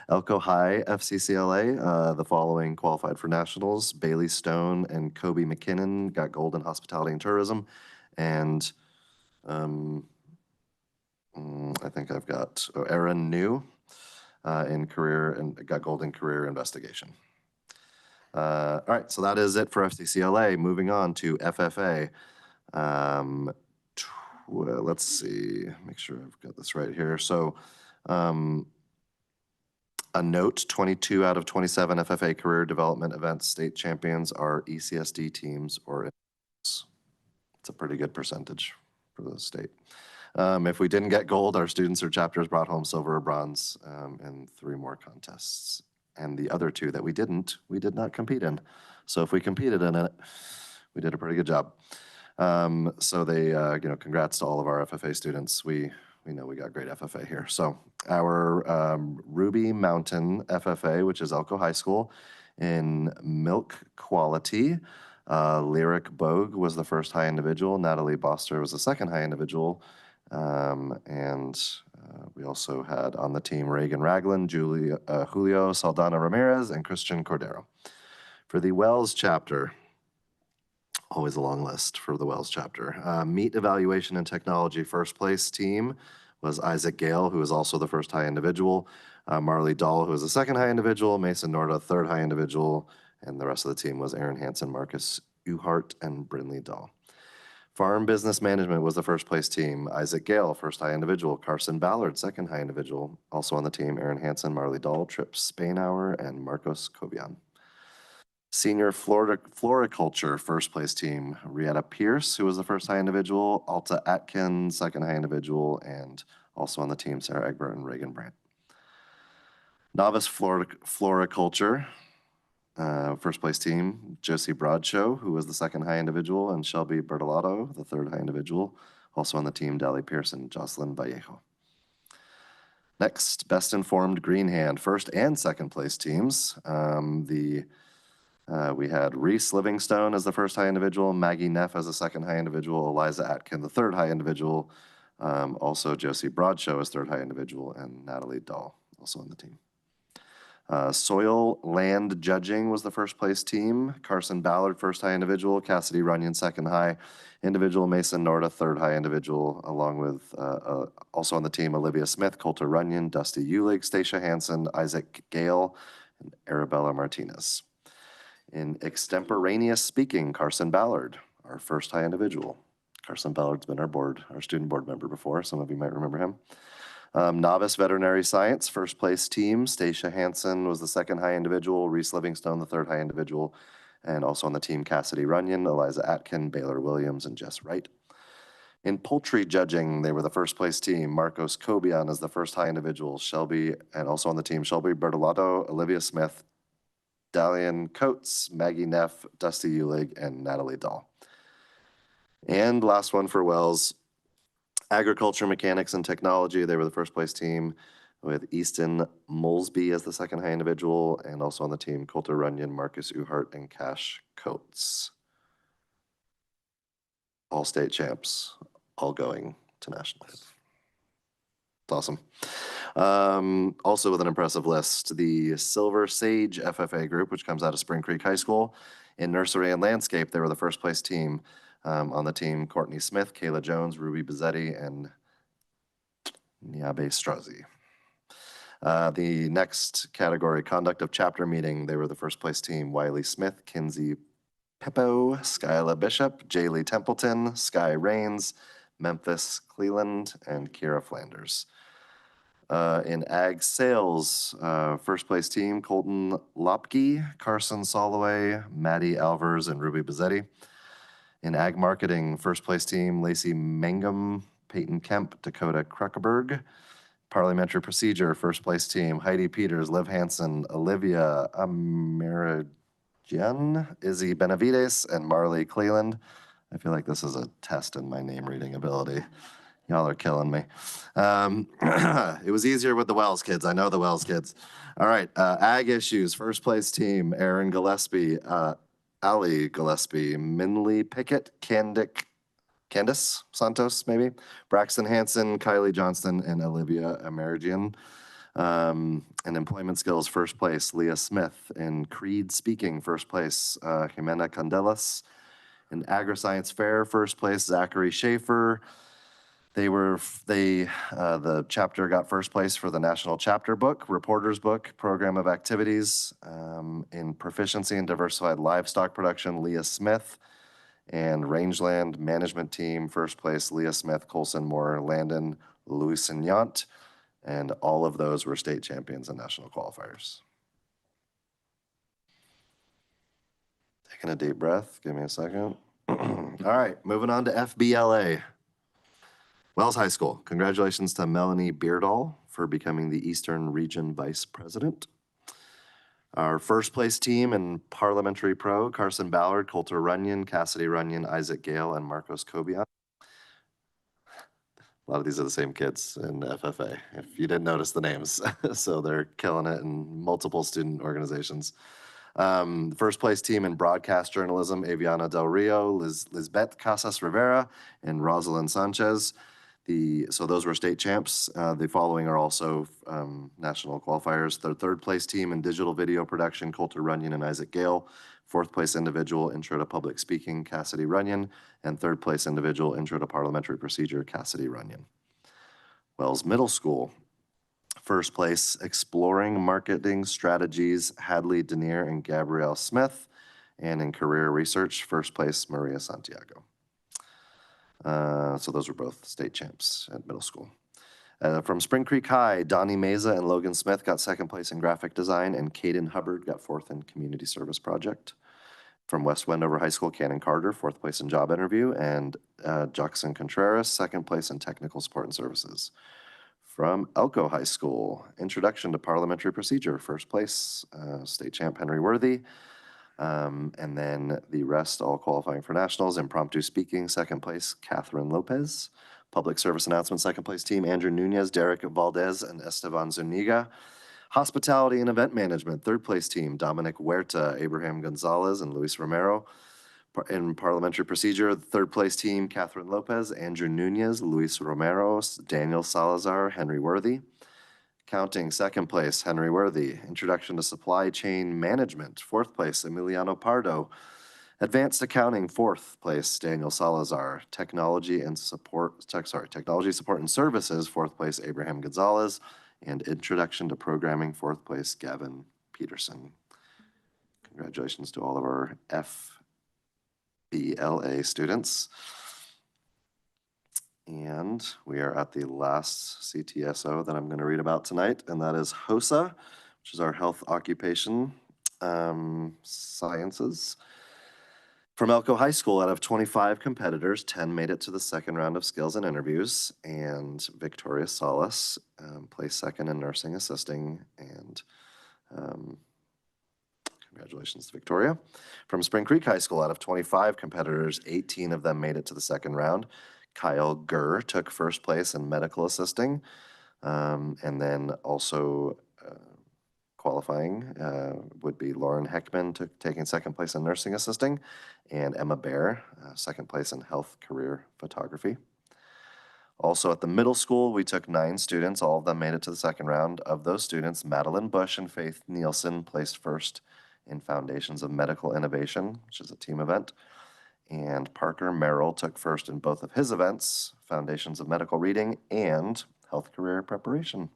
Elko High FCCLA, the following qualified for nationals. Bailey Stone and Kobe McKinnon got gold in hospitality and tourism. And I think I've got Erin New in career and got gold in career investigation. All right, so that is it for FCCLA. Moving on to FFA. Let's see, make sure I've got this right here. So a note, 22 out of 27 FFA career development events state champions are ECSD teams or it's a pretty good percentage for the state. If we didn't get gold, our students or chapters brought home silver or bronze in 3 more contests. And the other 2 that we did not compete in. So if we competed in it, we did a pretty good job. So they, congrats to all of our FFA students. We know we got great FFA here. So our Ruby Mountain FFA, which is Elko High School, in milk quality, Lyric Bogue was the first high individual. Natalie Boster was the second high individual. And We also had on the team Reagan Ragland, Julio Saldana Ramirez, and Christian Cordero. For the Wells chapter, always a long list for the Wells chapter. Meat Evaluation and Technology first place team was Isaac Gale, who was also the first high individual, Marley Dahl, who was the second high individual, Mason Norda, third high individual, and the rest of the team was Aaron Hansen, Marcus Uhart, and Brinley Dahl. Farm Business Management was the first place team. Isaac Gale, first high individual. Carson Ballard, second high individual. Also on the team, Aaron Hansen, Marley Dahl, Tripp Spainhour, and Marcos Cobian. Senior Floriculture first place team, Rietta Pierce, who was the first high individual, Alta Atkins, second high individual, and also on the team, Sarah Egbert and Reagan Brandt. Novice Floriculture, first place team, Josie Broadshow, who was the second high individual, and Shelby Bertolato, the third high individual. Also on the team, Dally Pearson, Jocelyn Vallejo. Next, Best Informed Green Hand, first and second place teams. We had Reese Livingstone as the first high individual, Maggie Neff as the second high individual, Eliza Atkin, the third high individual, also Josie Broadshow as third high individual, and Natalie Dahl also on the team. Soil Land Judging was the first place team. Carson Ballard, first high individual. Cassidy Runyon, second high individual. Mason Norda, third high individual, along with also on the team, Olivia Smith, Coulter Runyon, Dusty Ulig, Stacia Hansen, Isaac Gale, and Arabella Martinez. In Extemporaneous Speaking, Carson Ballard, our first high individual. Carson Ballard's been our student board member before. Some of you might remember him. Novice Veterinary Science, first place team. Stacia Hansen was the second high individual. Reese Livingstone, the third high individual. And also on the team, Cassidy Runyon, Eliza Atkin, Baylor Williams, and Jess Wright. In Poultry Judging, they were the first place team. Marcos Cobian is the first high individual. Shelby, and also on the team, Shelby Bertolato, Olivia Smith, Dalian Coates, Maggie Neff, Dusty Ulig, and Natalie Dahl. And last one for Wells, Agriculture, Mechanics, and Technology. They were the first place team with Easton Molesby as the second high individual, and also on the team, Coulter Runyon, Marcus Uhart, and Cash Coates. All state champs, all going to nationals. It's awesome. Also with an impressive list, the Silver Sage FFA group, which comes out of Spring Creek High School. In Nursery and Landscape, they were the first place team. On the team, Courtney Smith, Kayla Jones, Ruby Bizzetti, and Niabe Strazi. The next category, Conduct of Chapter Meeting, they were the first place team. Wiley Smith, Kinsey Peppo, Skyla Bishop, Jaylee Templeton, Sky Rains, Memphis Cleland, and Kira Flanders. In Ag Sales, first place team, Colton Lopke, Carson Soloway, Maddie Alvers, and Ruby Bizzetti. In Ag Marketing, first place team, Lacey Mangum, Peyton Kemp, Dakota Kruckeberg. Parliamentary Procedure, first place team, Heidi Peters, Liv Hansen, Olivia Amirajian, Izzy Benavides, and Marley Cleland. I feel like this is a test in my name reading ability. Y'all are killing me. It was easier with the Wells kids. I know the Wells kids. All right, Ag Issues, first place team, Aaron Gillespie, Ali Gillespie, Minley Pickett, Candice Santos, maybe, Braxton Hansen, Kylie Johnston, and Olivia Amerigian. In Employment Skills, first place, Leah Smith. In Creed Speaking, first place, Jimena Candelas. In Agri-Science Fair, first place, Zachary Schaefer. The chapter got first place for the National Chapter Book, Reporter's Book, Program of Activities. In Proficiency in Diversified Livestock Production, Leah Smith. And Rangeland Management Team, first place, Leah Smith, Colson Moore, Landon Louisignant. And all of those were state champions and national qualifiers. Taking a deep breath, give me a second. All right, moving on to FBLA. Wells High School, congratulations to Melanie Beardall for becoming the Eastern Region Vice President. Our first place team in Parliamentary Pro, Carson Ballard, Coulter Runyon, Cassidy Runyon, Isaac Gale, and Marcos Cobian. A lot of these are the same kids in FFA, if you didn't notice the names. So they're killing it in multiple student organizations. First place team in Broadcast Journalism, Aviana Del Rio, Lisbeth Casas Rivera, and Rosalind Sanchez. So those were state champs. The following are also national qualifiers. The third place team in digital video production, Coulter Runyon and Isaac Gale. Fourth place individual, Intro to Public Speaking, Cassidy Runyon. And third place individual, Intro to Parliamentary Procedure, Cassidy Runyon. Wells Middle School. First place, Exploring Marketing Strategies, Hadley Denier and Gabrielle Smith. And in Career Research, first place, Maria Santiago. So those were both state champs at middle school. From Spring Creek High, Donnie Meza and Logan Smith got second place in graphic design, and Caden Hubbard got fourth in community service project. From West Wendover High School, Cannon Carter, fourth place in job interview, and Jackson Contreras, second place in technical support and services. From Elko High School, Introduction to Parliamentary Procedure, first place, state champ Henry Worthy. And then the rest all qualifying for nationals. Impromptu speaking, second place, Catherine Lopez. Public service announcement, second place team, Andrew Nunez, Derek Valdez, and Esteban Zuniga. Hospitality and event management, third place team, Dominic Huerta, Abraham Gonzalez, and Luis Romero. In parliamentary procedure, the third place team, Catherine Lopez, Andrew Nunez, Luis Romero, Daniel Salazar, Henry Worthy. Accounting, second place, Henry Worthy. Introduction to Supply Chain Management, fourth place, Emiliano Pardo. Advanced Accounting, fourth place, Daniel Salazar. Technology Support and Services, fourth place, Abraham Gonzalez. And Introduction to Programming, fourth place, Gavin Peterson. Congratulations to all of our FBLA students. And we are at the last CTSO that I'm going to read about tonight, and that is HOSA, which is our Health Occupation Sciences. From Elko High School, out of 25 competitors, 10 made it to the second round of skills and interviews, and Victoria Solis placed second in nursing assisting, and congratulations to Victoria. From Spring Creek High School, out of 25 competitors, 18 of them made it to the second round. Kyle Gurr took first place in medical assisting, and then also qualifying would be Lauren Heckman taking second place in nursing assisting, and Emma Bear, second place in health career photography. Also at the middle school, we took 9 students. All of them made it to the second round. Of those students, Madeline Bush and Faith Nielsen placed first in Foundations of Medical Innovation, which is a team event. And Parker Merrill took first in both of his events, Foundations of Medical Reading and Health Career Preparation.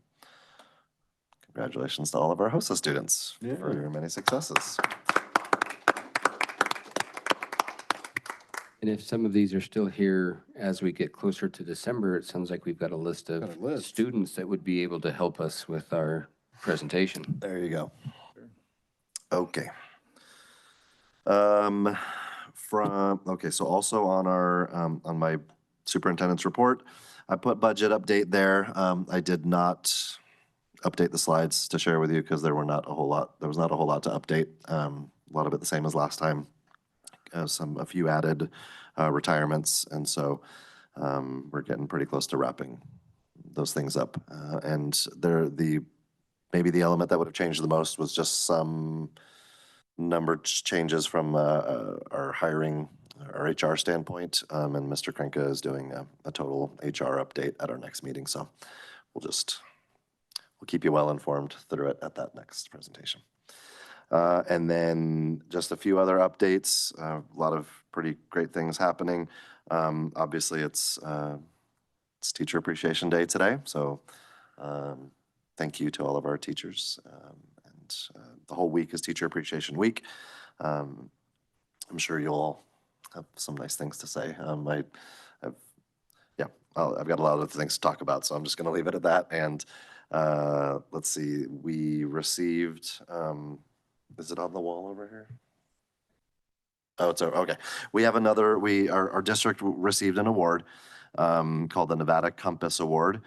Congratulations to all of our HOSA students for your many successes. And if some of these are still here as we get closer to December, it sounds like we've got a list of students that would be able to help us with our presentation. There you go. Okay. So also on our on my superintendent's report, I put budget update there. I did not update the slides to share with you because there was not a whole lot to update. A lot of it the same as last time. A few added retirements, and so we're getting pretty close to wrapping those things up. And maybe the element that would have changed the most was just some number changes from our hiring, our HR standpoint, and Mr. Krenka is doing a total HR update at our next meeting. So we'll keep you well informed through it at that next presentation. And then just a few other updates, a lot of pretty great things happening. Obviously it's Teacher Appreciation Day today. So thank you to all of our teachers. The whole week is Teacher Appreciation Week. I'm sure you'll all have some nice things to say. I've got a lot of things to talk about, so I'm just going to leave it at that. And let's see, we received, is it on the wall over here? Oh, it's over. Okay. We have another, our district received an award called the Nevada Compass Award.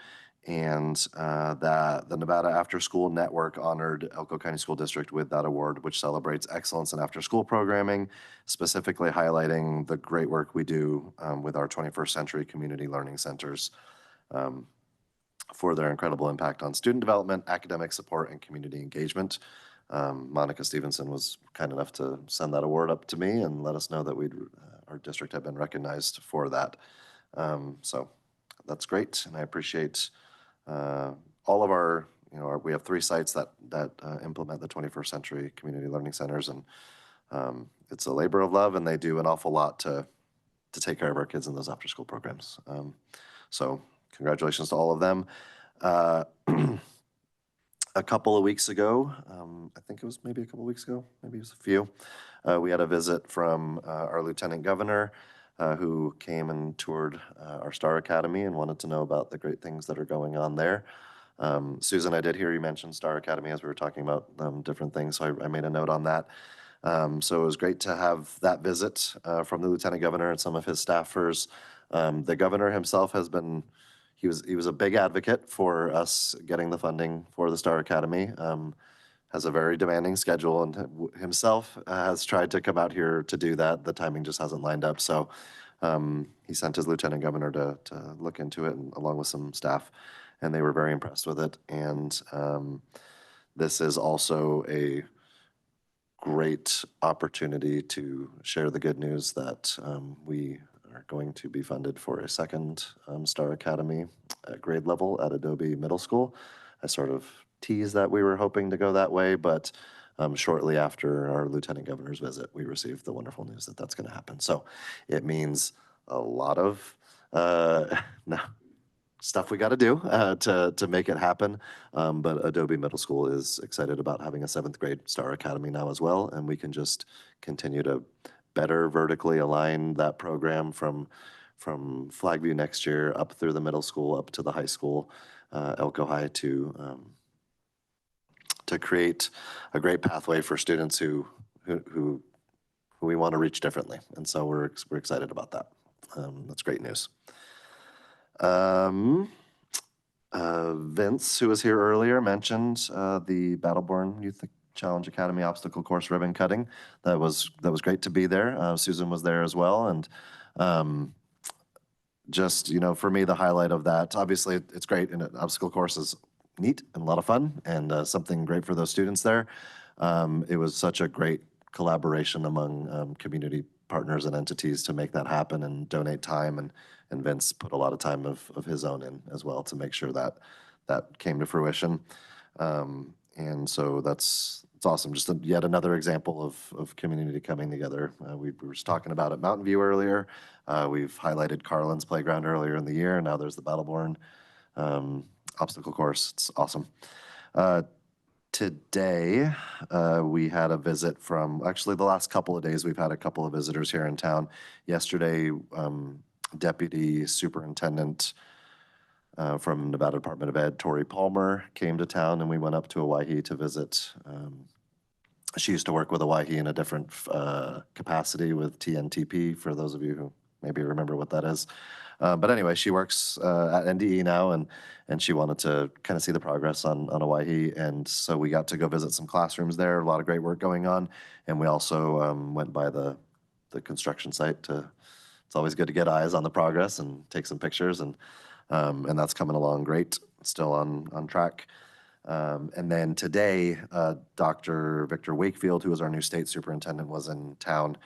And the Nevada After School Network honored Elko County School District with that award, which celebrates excellence in after-school programming, specifically highlighting the great work we do with our 21st Century Community Learning Centers for their incredible impact on student development, academic support, and community engagement. Monica Stevenson was kind enough to send that award up to me and let us know that our district had been recognized for that. So that's great. And I appreciate all of our, we have 3 sites that implement the 21st Century Community Learning Centers, and it's a labor of love, and they do an awful lot to take care of our kids in those after-school programs. So congratulations to all of them. A couple of weeks ago, I think it was maybe a couple of weeks ago, maybe it was a few, we had a visit from our Lieutenant Governor, who came and toured our S.T.A.R Academy and wanted to know about the great things that are going on there. Susan, I did hear you mention S.T.A.R Academy as we were talking about different things, so I made a note on that. So it was great to have that visit from the Lieutenant Governor and some of his staffers. The Governor himself has been, he was a big advocate for us getting the funding for the S.T.A.R Academy. Has a very demanding schedule, and himself has tried to come out here to do that. The timing just hasn't lined up. So he sent his Lieutenant Governor to look into it, and along with some staff, and they were very impressed with it. And this is also a great opportunity to share the good news that we are going to be funded for a second S.T.A.R Academy at grade level at Adobe Middle School. I sort of teased that we were hoping to go that way, but shortly after our Lieutenant Governor's visit, we received the wonderful news that that's going to happen. So it means a lot of stuff we got to do to make it happen. But Adobe Middle School is excited about having a 7th grade S.T.A.R Academy now as well, and we can just continue to better vertically align that program from Flagview next year up through the middle school, up to the high school, Elko High, to create a great pathway for students who we want to reach differently. And so we're excited about that. That's great news. Vince, who was here earlier, mentioned the Battleborn Youth Challenge Academy obstacle course ribbon cutting. That was great to be there. Susan was there as well, and just, for me, the highlight of that, obviously it's great, and an obstacle course is neat and a lot of fun, and something great for those students there. It was such a great collaboration among community partners and entities to make that happen and donate time, and Vince put a lot of time of his own in as well to make sure that came to fruition. And so it's awesome. Just yet another example of community coming together. We were just talking about at Mountain View earlier. We've highlighted Carlin's Playground earlier in the year, and now there's the Battleborn obstacle course. It's awesome. Today, we had a visit from, actually the last couple of days, we've had a couple of visitors here in town. Yesterday, Deputy Superintendent from Nevada Department of Ed, Tori Palmer, came to town, and we went up to Owyhee to visit. She used to work with Owyhee in a different capacity with TNTP, for those of you who maybe remember what that is. But anyway, she works at NDE now, and she wanted to kind of see the progress on Owyhee, and so we got to go visit some classrooms there. A lot of great work going on, and we also went by the construction site. It's always good to get eyes on the progress and take some pictures, and that's coming along great. Still on track. And then today, Dr. Victor Wakefield, who is our new state superintendent, was in town,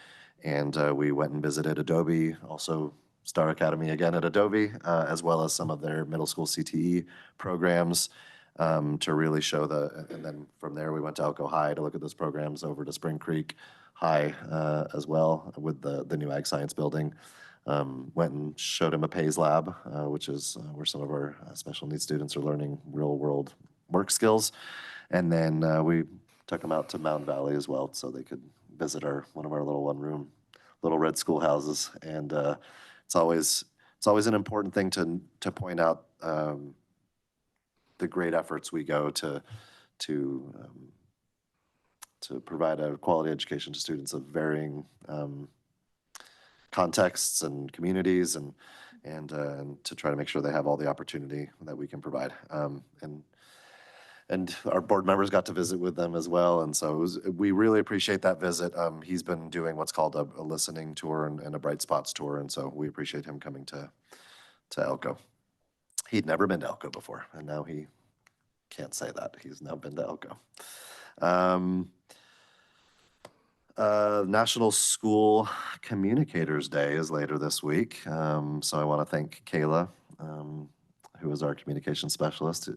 and we went and visited Adobe, also S.T.A.R Academy again at Adobe, as well as some of their middle school CTE programs to really show and then from there we went to Elko High to look at those programs, over to Spring Creek High as well with the new Ag Science building. Went and showed him a PAYS lab, which is where some of our special needs students are learning real world work skills. And then we took them out to Mountain Valley as well, so they could visit one of our little one-room, little red schoolhouses. And it's always an important thing to point out the great efforts we go to provide a quality education to students of varying contexts and communities, and to try to make sure they have all the opportunity that we can provide. And our board members got to visit with them as well, and so we really appreciate that visit. He's been doing what's called a listening tour and a Bright Spots tour, and so we appreciate him coming to Elko. He'd never been to Elko before, and now he can't say that. He's now been to Elko. National School Communicators Day is later this week, so I want to thank Kayla who is our communication specialist.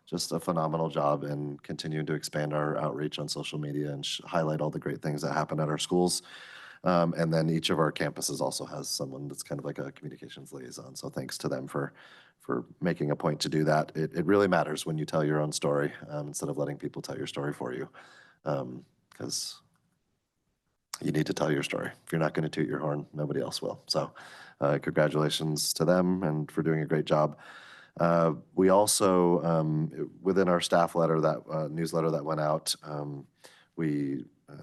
Just a phenomenal job in continuing to expand our outreach on social media and highlight all the great things that happen at our schools. And then each of our campuses also has someone that's kind of like a communications liaison. So thanks to them for making a point to do that. It really matters when you tell your own story instead of letting people tell your story for you. Because you need to tell your story. If you're not going to toot your horn, nobody else will. So congratulations to them and for doing a great job. We also, within our staff letter, that newsletter that went out,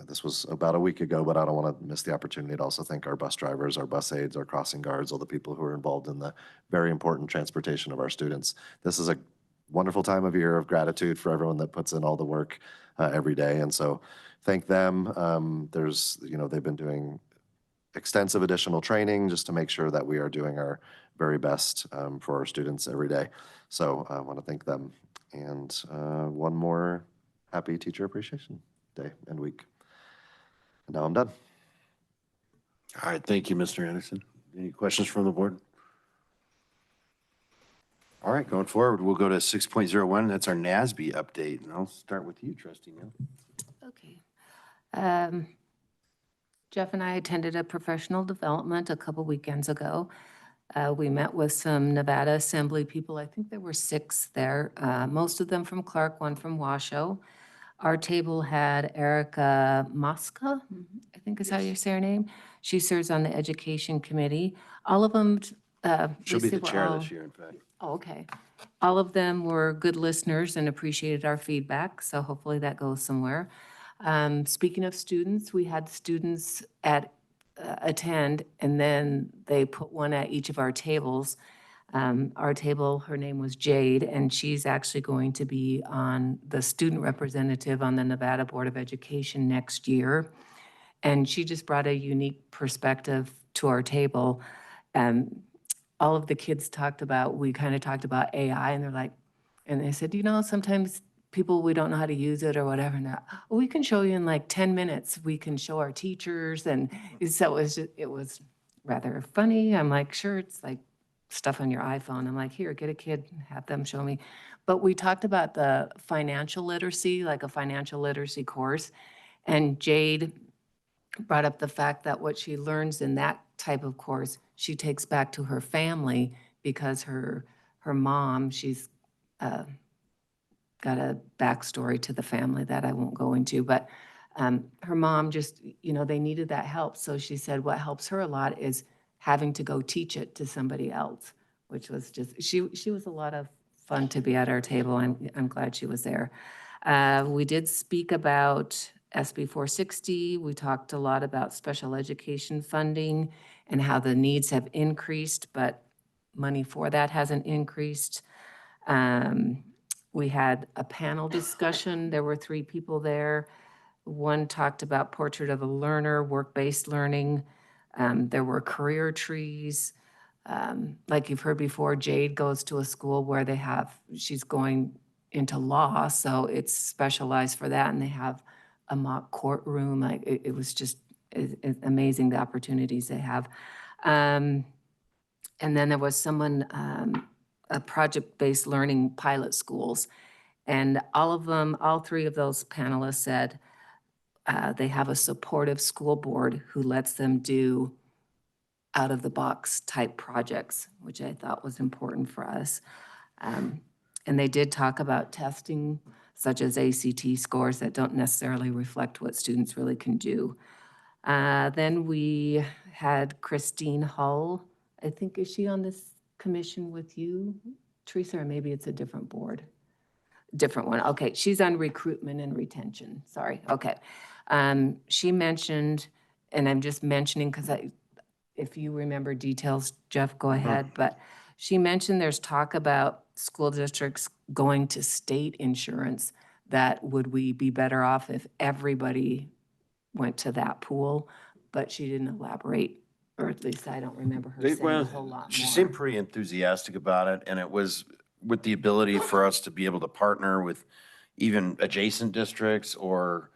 this was about a week ago, but I don't want to miss the opportunity to also thank our bus drivers, our bus aides, our crossing guards, all the people who are involved in the very important transportation of our students. This is a wonderful time of year of gratitude for everyone that puts in all the work every day. And so thank them. They've been doing extensive additional training just to make sure that we are doing our very best for our students every day. So I want to thank them. And one more happy Teacher Appreciation Day and week. And now I'm done. All right, thank you, Mr. Anderson. Any questions from the board? All right, going forward, we'll go to 6.01. That's our NASB update. And I'll start with you, Trustee Neal. Okay. Jeff and I attended a professional development a couple weekends ago. We met with some Nevada Assembly people. I think there were 6 there, most of them from Clark, one from Washoe. Our table had Erica Mosca, I think is how you say her name. She serves on the Education Committee. All of them. She'll be the chair this year, in fact. Oh, okay. All of them were good listeners and appreciated our feedback, so hopefully that goes somewhere. Speaking of students, we had students attend, and then they put one at each of our tables. Our table, her name was Jade, and she's actually going to be on the student representative on the Nevada Board of Education next year. And she just brought a unique perspective to our table. All of the kids we kind of talked about AI, and they're like, and they said, sometimes people, we don't know how to use it or whatever. And we can show you in like 10 minutes. We can show our teachers. And so it was rather funny. I'm like, sure, it's like stuff on your iPhone. I'm like, here, get a kid, have them show me. But we talked about the financial literacy, like a financial literacy course. And Jade brought up the fact that what she learns in that type of course, she takes back to her family because her mom, she's got a backstory to the family that I won't go into, but her mom just, they needed that help. So she said what helps her a lot is having to go teach it to somebody else, which was just, she was a lot of fun to be at our table. I'm glad she was there. We did speak about SB 460. We talked a lot about special education funding and how the needs have increased, but money for that hasn't increased. We had a panel discussion. There were 3 people there. One talked about portrait of a learner, work-based learning. There were career trees. Like you've heard before, Jade goes to a school where she's going into law, so it's specialized for that, and they have a mock courtroom. Like it was just amazing the opportunities they have. And then there was someone, a project-based learning pilot schools. And all 3 of those panelists said they have a supportive school board who lets them do out-of-the-box type projects, which I thought was important for us. And they did talk about testing, such as ACT scores that don't necessarily reflect what students really can do. Then we had Christine Hull. I think, is she on this commission with you, Teresa, or maybe it's a different board? Different one. Okay, she's on recruitment and retention. Sorry. Okay. She mentioned, and I'm just mentioning because if you remember details, Jeff, go ahead. But she mentioned there's talk about school districts going to state insurance. That would we be better off if everybody went to that pool? But she didn't elaborate, or at least I don't remember her saying a whole lot more. She seemed pretty enthusiastic about it, and it was with the ability for us to be able to partner with even adjacent districts or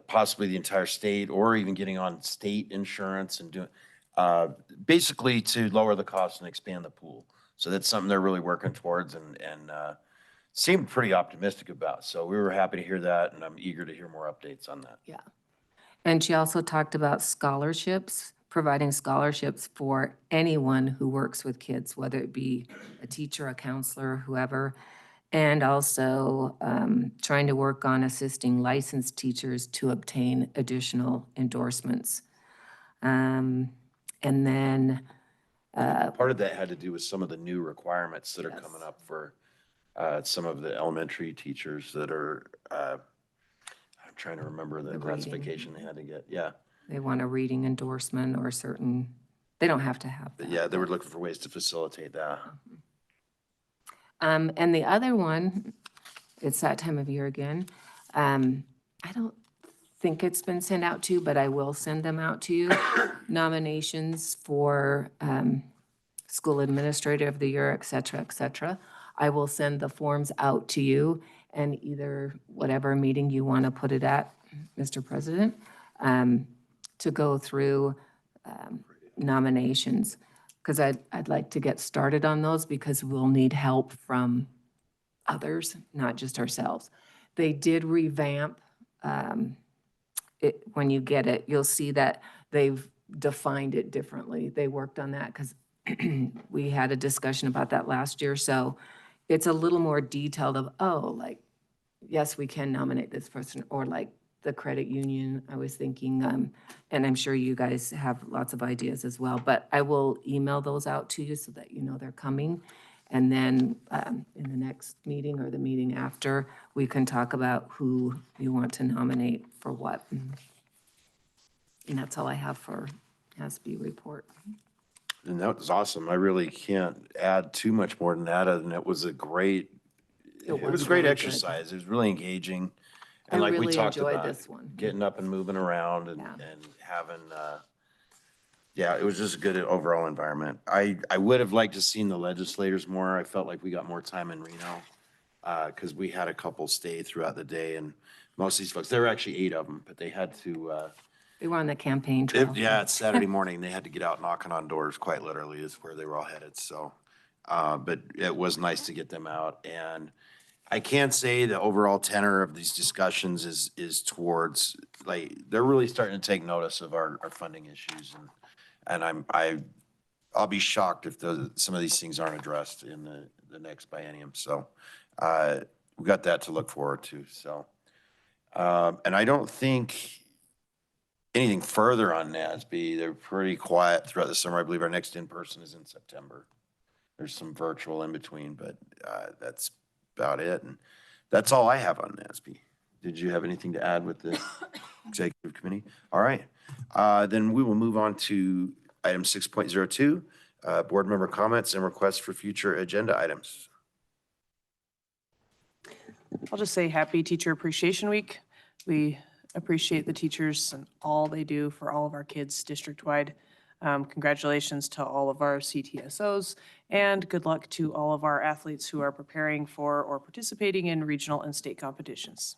possibly the entire state, or even getting on state insurance and doing basically to lower the cost and expand the pool. So that's something they're really working towards and seemed pretty optimistic about. So we were happy to hear that, and I'm eager to hear more updates on that. Yeah. And she also talked about scholarships, providing scholarships for anyone who works with kids, whether it be a teacher, a counselor, whoever, and also trying to work on assisting licensed teachers to obtain additional endorsements. And then Part of that had to do with some of the new requirements that are coming up for some of the elementary teachers that are, I'm trying to remember the reading. classification they had to get. Yeah. they want a reading endorsement or certain, they don't have to have But that. yeah, they were looking for ways to facilitate that. And the other one, it's that time of year again. I don't think it's been sent out to you, but I will send them out to you. Nominations for School Administrator of the Year, et cetera, et cetera. I will send the forms out to you and either whatever meeting you want to put it at, Mr. President, to go through nominations. Because I'd like to get started on those because we'll need help from others, not just ourselves. They did revamp it. When you get it, you'll see that they've defined it differently. They worked on that because we had a discussion about that last year. So it's a little more detailed of, oh, like, yes, we can nominate this person, or like the credit union, I was thinking, and I'm sure you guys have lots of ideas as well, but I will email those out to you so that you know they're coming. And then in the next meeting or the meeting after, we can talk about who you want to nominate for what. And that's all I have for NASB report. And that was awesome. I really can't add too much more than that, other than it was a great, it was a great really good. exercise. It was really engaging. I And like we really talked enjoyed about, this one. getting up and moving around and having, yeah, it was just a good overall environment. I would have liked to seen the legislators more. I felt like we got more time in Reno because we had a couple stay throughout the day, and most of these folks, there were actually 8 of them, but they had to, They were on the campaign trail. yeah, it's Saturday morning. They had to get out knocking on doors, quite literally, is where they were all headed. So, but it was nice to get them out. And I can say the overall tenor of these discussions is towards, like, they're really starting to take notice of our funding issues. And I'll be shocked if some of these things aren't addressed in the next biennium. So, we got that to look forward to. So, and I don't think anything further on NASB. They're pretty quiet throughout the summer. I believe our next in-person is in September. There's some virtual in between, but that's about it. And that's all I have on NASB. Did you have anything to add with the executive committee? All right. Then we will move on to item 6.02, board member comments and requests for future agenda items. I'll just say happy Teacher Appreciation Week. We appreciate the teachers and all they do for all of our kids district-wide. Congratulations to all of our CTSOs, and good luck to all of our athletes who are preparing for or participating in regional and state competitions.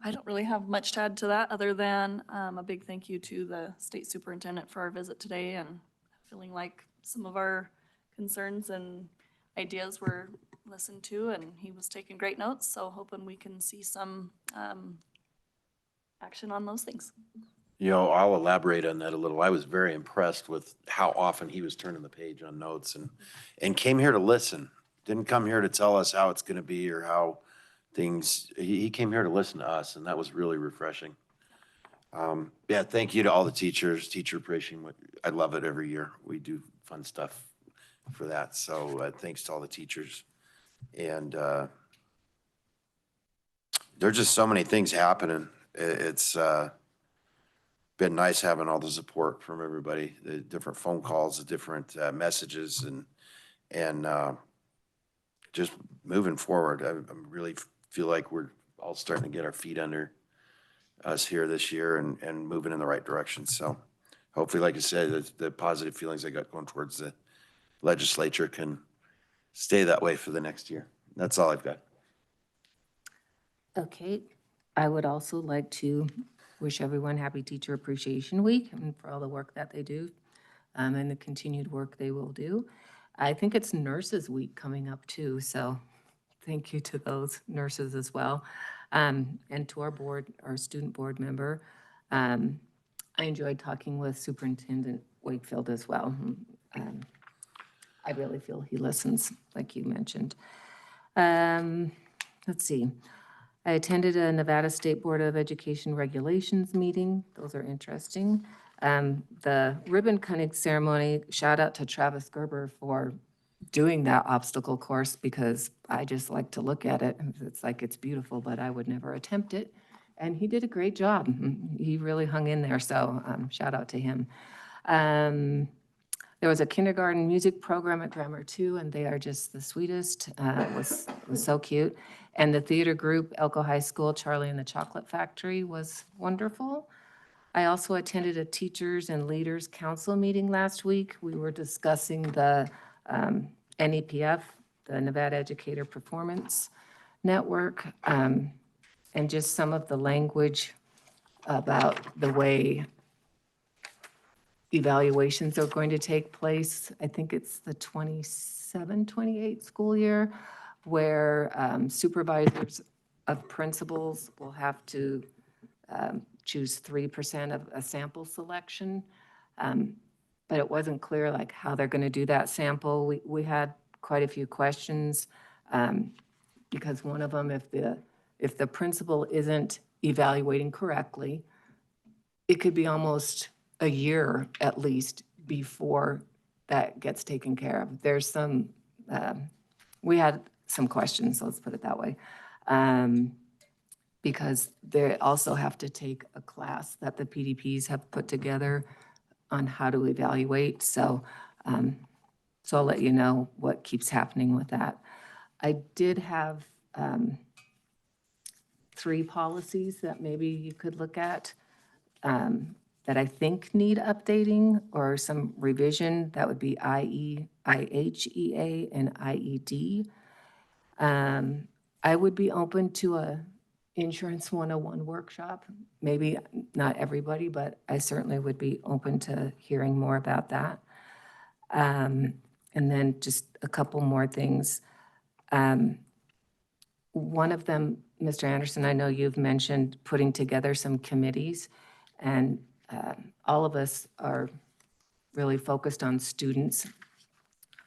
I don't really have much to add to that other than a big thank you to the state superintendent for our visit today and feeling like some of our concerns and ideas were listened to, and he was taking great notes. So hoping we can see some action on those things. You know, I'll elaborate on that a little. I was very impressed with how often he was turning the page on notes and came here to listen. Didn't come here to tell us how it's going to be or how things, he came here to listen to us, and that was really refreshing. Yeah, thank you to all the teachers, Teacher Appreciation Week. I love it every year. We do fun stuff for that. So thanks to all the teachers. And there's just so many things happening. It's been nice having all the support from everybody, the different phone calls, the different messages, and just moving forward. I really feel like we're all starting to get our feet under us here this year and moving in the right direction. So hopefully, like I said, the positive feelings I got going towards the legislature can stay that way for the next year. That's all I've got. Okay, I would also like to wish everyone happy Teacher Appreciation Week and for all the work that they do and the continued work they will do. I think it's Nurses Week coming up too, so thank you to those nurses as well. And to our board, our student board member. I enjoyed talking with Superintendent Wakefield as well. I really feel he listens, like you mentioned. Let's see. I attended a Nevada State Board of Education regulations meeting. Those are interesting. The ribbon cutting ceremony, shout out to Travis Gerber for doing that obstacle course because I just like to look at it. It's like it's beautiful, but I would never attempt it. And he did a great job. He really hung in there, so shout out to him. There was a kindergarten music program at Grammar 2, and they are just the sweetest. It was so cute. And the theater group, Elko High School, Charlie and the Chocolate Factory, was wonderful. I also attended a Teachers and Leaders Council meeting last week. We were discussing the NEPF, the Nevada Educator Performance Network, and just some of the language about the way evaluations are going to take place. I think it's the 27-28 school year where supervisors of principals will have to choose 3% of a sample selection. But it wasn't clear like how they're going to do that sample. We had quite a few questions because one of them, if the principal isn't evaluating correctly, it could be almost a year at least before that gets taken care of. There's some, we had some questions, let's put it that way, because they also have to take a class that the PDPs have put together on how to evaluate. So I'll let you know what keeps happening with that. I did have 3 policies that maybe you could look at that I think need updating or some revision. That would be IHEA and IED. I would be open to a Insurance 101 workshop. Maybe not everybody, but I certainly would be open to hearing more about that. And then just a couple more things. One of them, Mr. Anderson, I know you've mentioned putting together some committees, and all of us are really focused on students.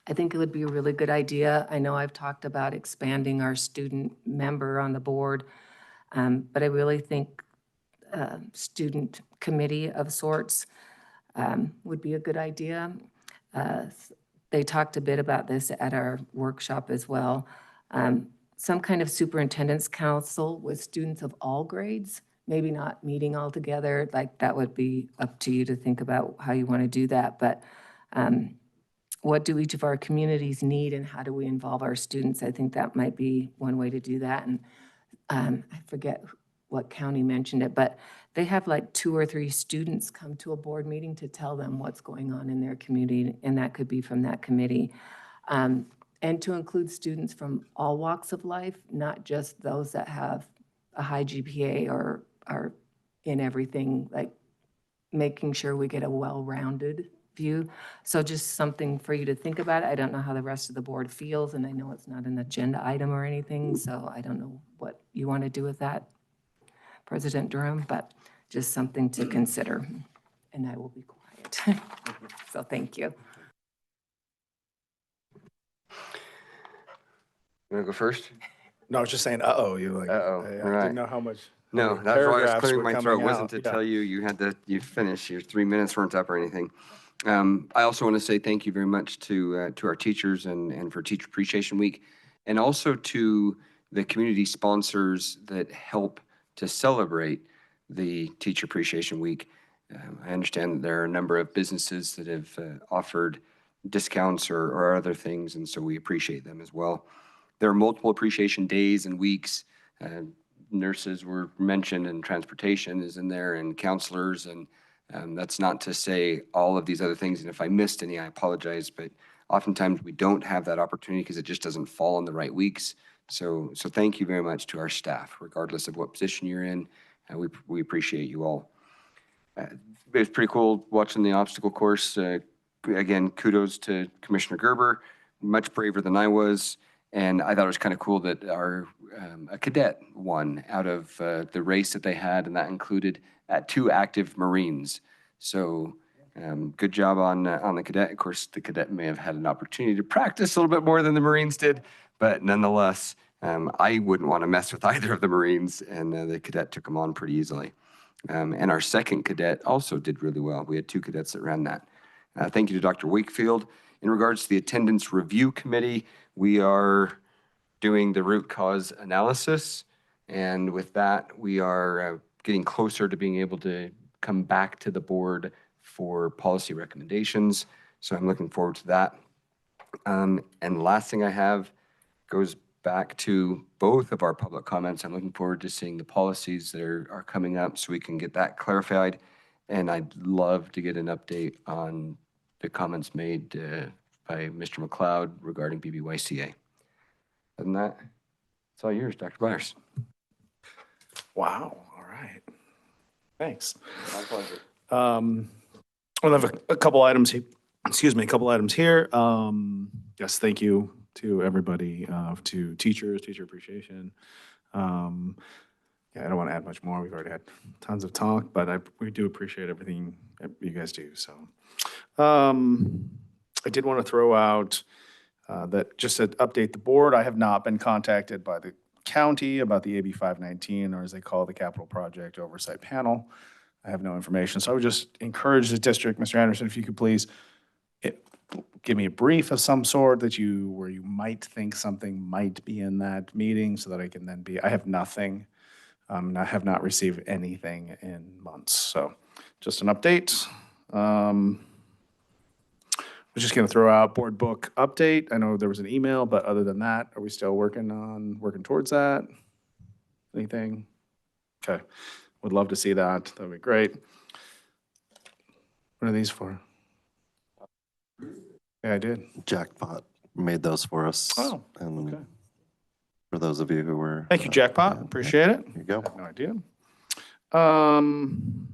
I think it would be a really good idea. I know I've talked about expanding our student member on the board, but I really think student committee of sorts would be a good idea. They talked a bit about this at our workshop as well. Some kind of superintendent's council with students of all grades, maybe not meeting all together, like that would be up to you to think about how you want to do that. But what do each of our communities need and how do we involve our students? I think that might be one way to do that. And I forget what county mentioned it, but they have like 2 or 3 students come to a board meeting to tell them what's going on in their community, and that could be from that committee. And to include students from all walks of life, not just those that have a high GPA or are in everything, like making sure we get a well-rounded view. So just something for you to think about. I don't know how the rest of the board feels, and I know it's not an agenda item or anything, so I don't know what you want to do with that, President Durham, but just something to consider. And I will be quiet. So thank you. You want to go first? No, I was just saying, uh-oh, you like, Uh-oh, I right. didn't know how much. No, many that's why I was paragraphs clearing were my coming throat. It wasn't out. to Yeah. tell you, you finished, your 3 minutes weren't up or anything. I also want to say thank you very much to our teachers and for Teacher Appreciation Week, and also to the community sponsors that help to celebrate the Teacher Appreciation Week. I understand that there are a number of businesses that have offered discounts or other things, and so we appreciate them as well. There are multiple appreciation days and weeks. Nurses were mentioned, and transportation is in there, and counselors, and that's not to say all of these other things. And if I missed any, I apologize, but oftentimes we don't have that opportunity because it just doesn't fall in the right weeks. So thank you very much to our staff, regardless of what position you're in. We appreciate you all. It was pretty cool watching the obstacle course. Again, kudos to Commissioner Gerber, much braver than I was. And I thought it was kind of cool that a cadet won out of the race that they had, and that included 2 active Marines. So good job on the cadet. Of course, the cadet may have had an opportunity to practice a little bit more than the Marines did, but nonetheless, I wouldn't want to mess with either of the Marines, and the cadet took them on pretty easily. And our second cadet also did really well. We had 2 cadets that ran that. Thank you to Dr. Wakefield. In regards to the attendance review committee, we are doing the root cause analysis. And with that, we are getting closer to being able to come back to the board for policy recommendations. So I'm looking forward to that. And the last thing I have goes back to both of our public comments. I'm looking forward to seeing the policies that are coming up so we can get that clarified. And I'd love to get an update on the comments made by Mr. McLeod regarding BBYCA. Other than that, it's all yours, Dr. Byers. Wow, all right. Thanks. My pleasure. I'll have a couple items, a couple items here. Yes, thank you to everybody, to teachers, teacher appreciation. Yeah, I don't want to add much more. We've already had tons of talk, but we do appreciate everything that you guys do. So I did want to throw out that just to update the board, I have not been contacted by the county about the AB 519, or as they call it, the Capital Project Oversight Panel. I have no information. So I would just encourage the district, Mr. Anderson, if you could please give me a brief of some sort where you might think something might be in that meeting so that I can then I have nothing. I have not received anything in months. So just an update. I was just going to throw out board book update. I know there was an email, but other than that, are we still working towards that? Anything? Okay. Would love to see that. That'd be great. What are these for? Yeah, I did. Jackpot made those for us. Oh, and okay. For those of you who were. Thank you, Jackpot. Appreciate it. Here you go. I have no idea. And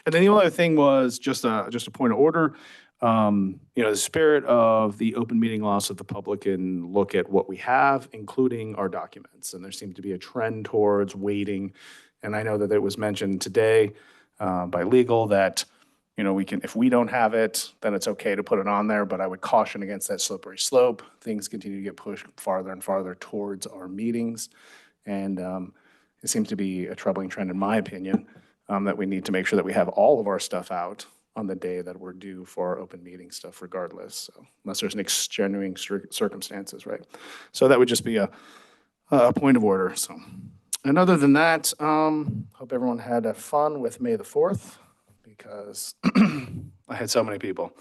then the only other thing was just a point of order. The spirit of the open meeting law so that the public can look at what we have, including our documents. And there seemed to be a trend towards waiting. And I know that it was mentioned today by legal that, we can, if we don't have it, then it's okay to put it on there. But I would caution against that slippery slope. Things continue to get pushed farther and farther towards our meetings. And it seems to be a troubling trend, in my opinion, that we need to make sure that we have all of our stuff out on the day that we're due for our open meeting stuff regardless. So unless there's an extenuating circumstances, right? So that would just be a point of order. So, and other than that, hope everyone had fun with May the 4th because I had so many people.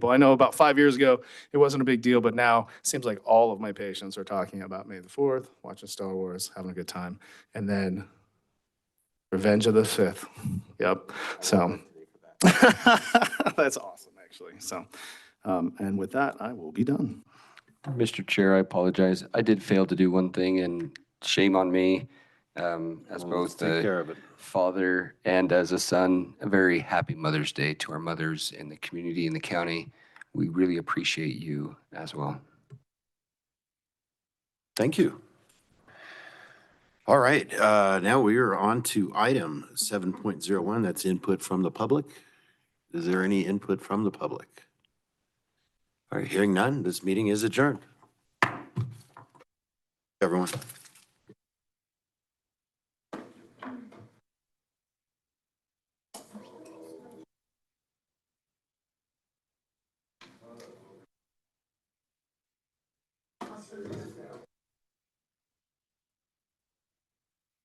I know about 5 years ago, it wasn't a big deal, but now it seems like all of my patients are talking about May the 4th, watching Star Wars, having a good time. And then Revenge of the 5th. Yep. So that's awesome, actually. So, and with that, I will be done. Mr. Chair, I apologize. I did fail to do one thing, and shame on me. As both a father and as a son, a very happy Mother's Day to our mothers in the community and the county. We really appreciate you as well. Thank you. All right, now we are on to item 7.01. That's input from the public. Is there any input from the public? All right, hearing none, this meeting is adjourned. Everyone.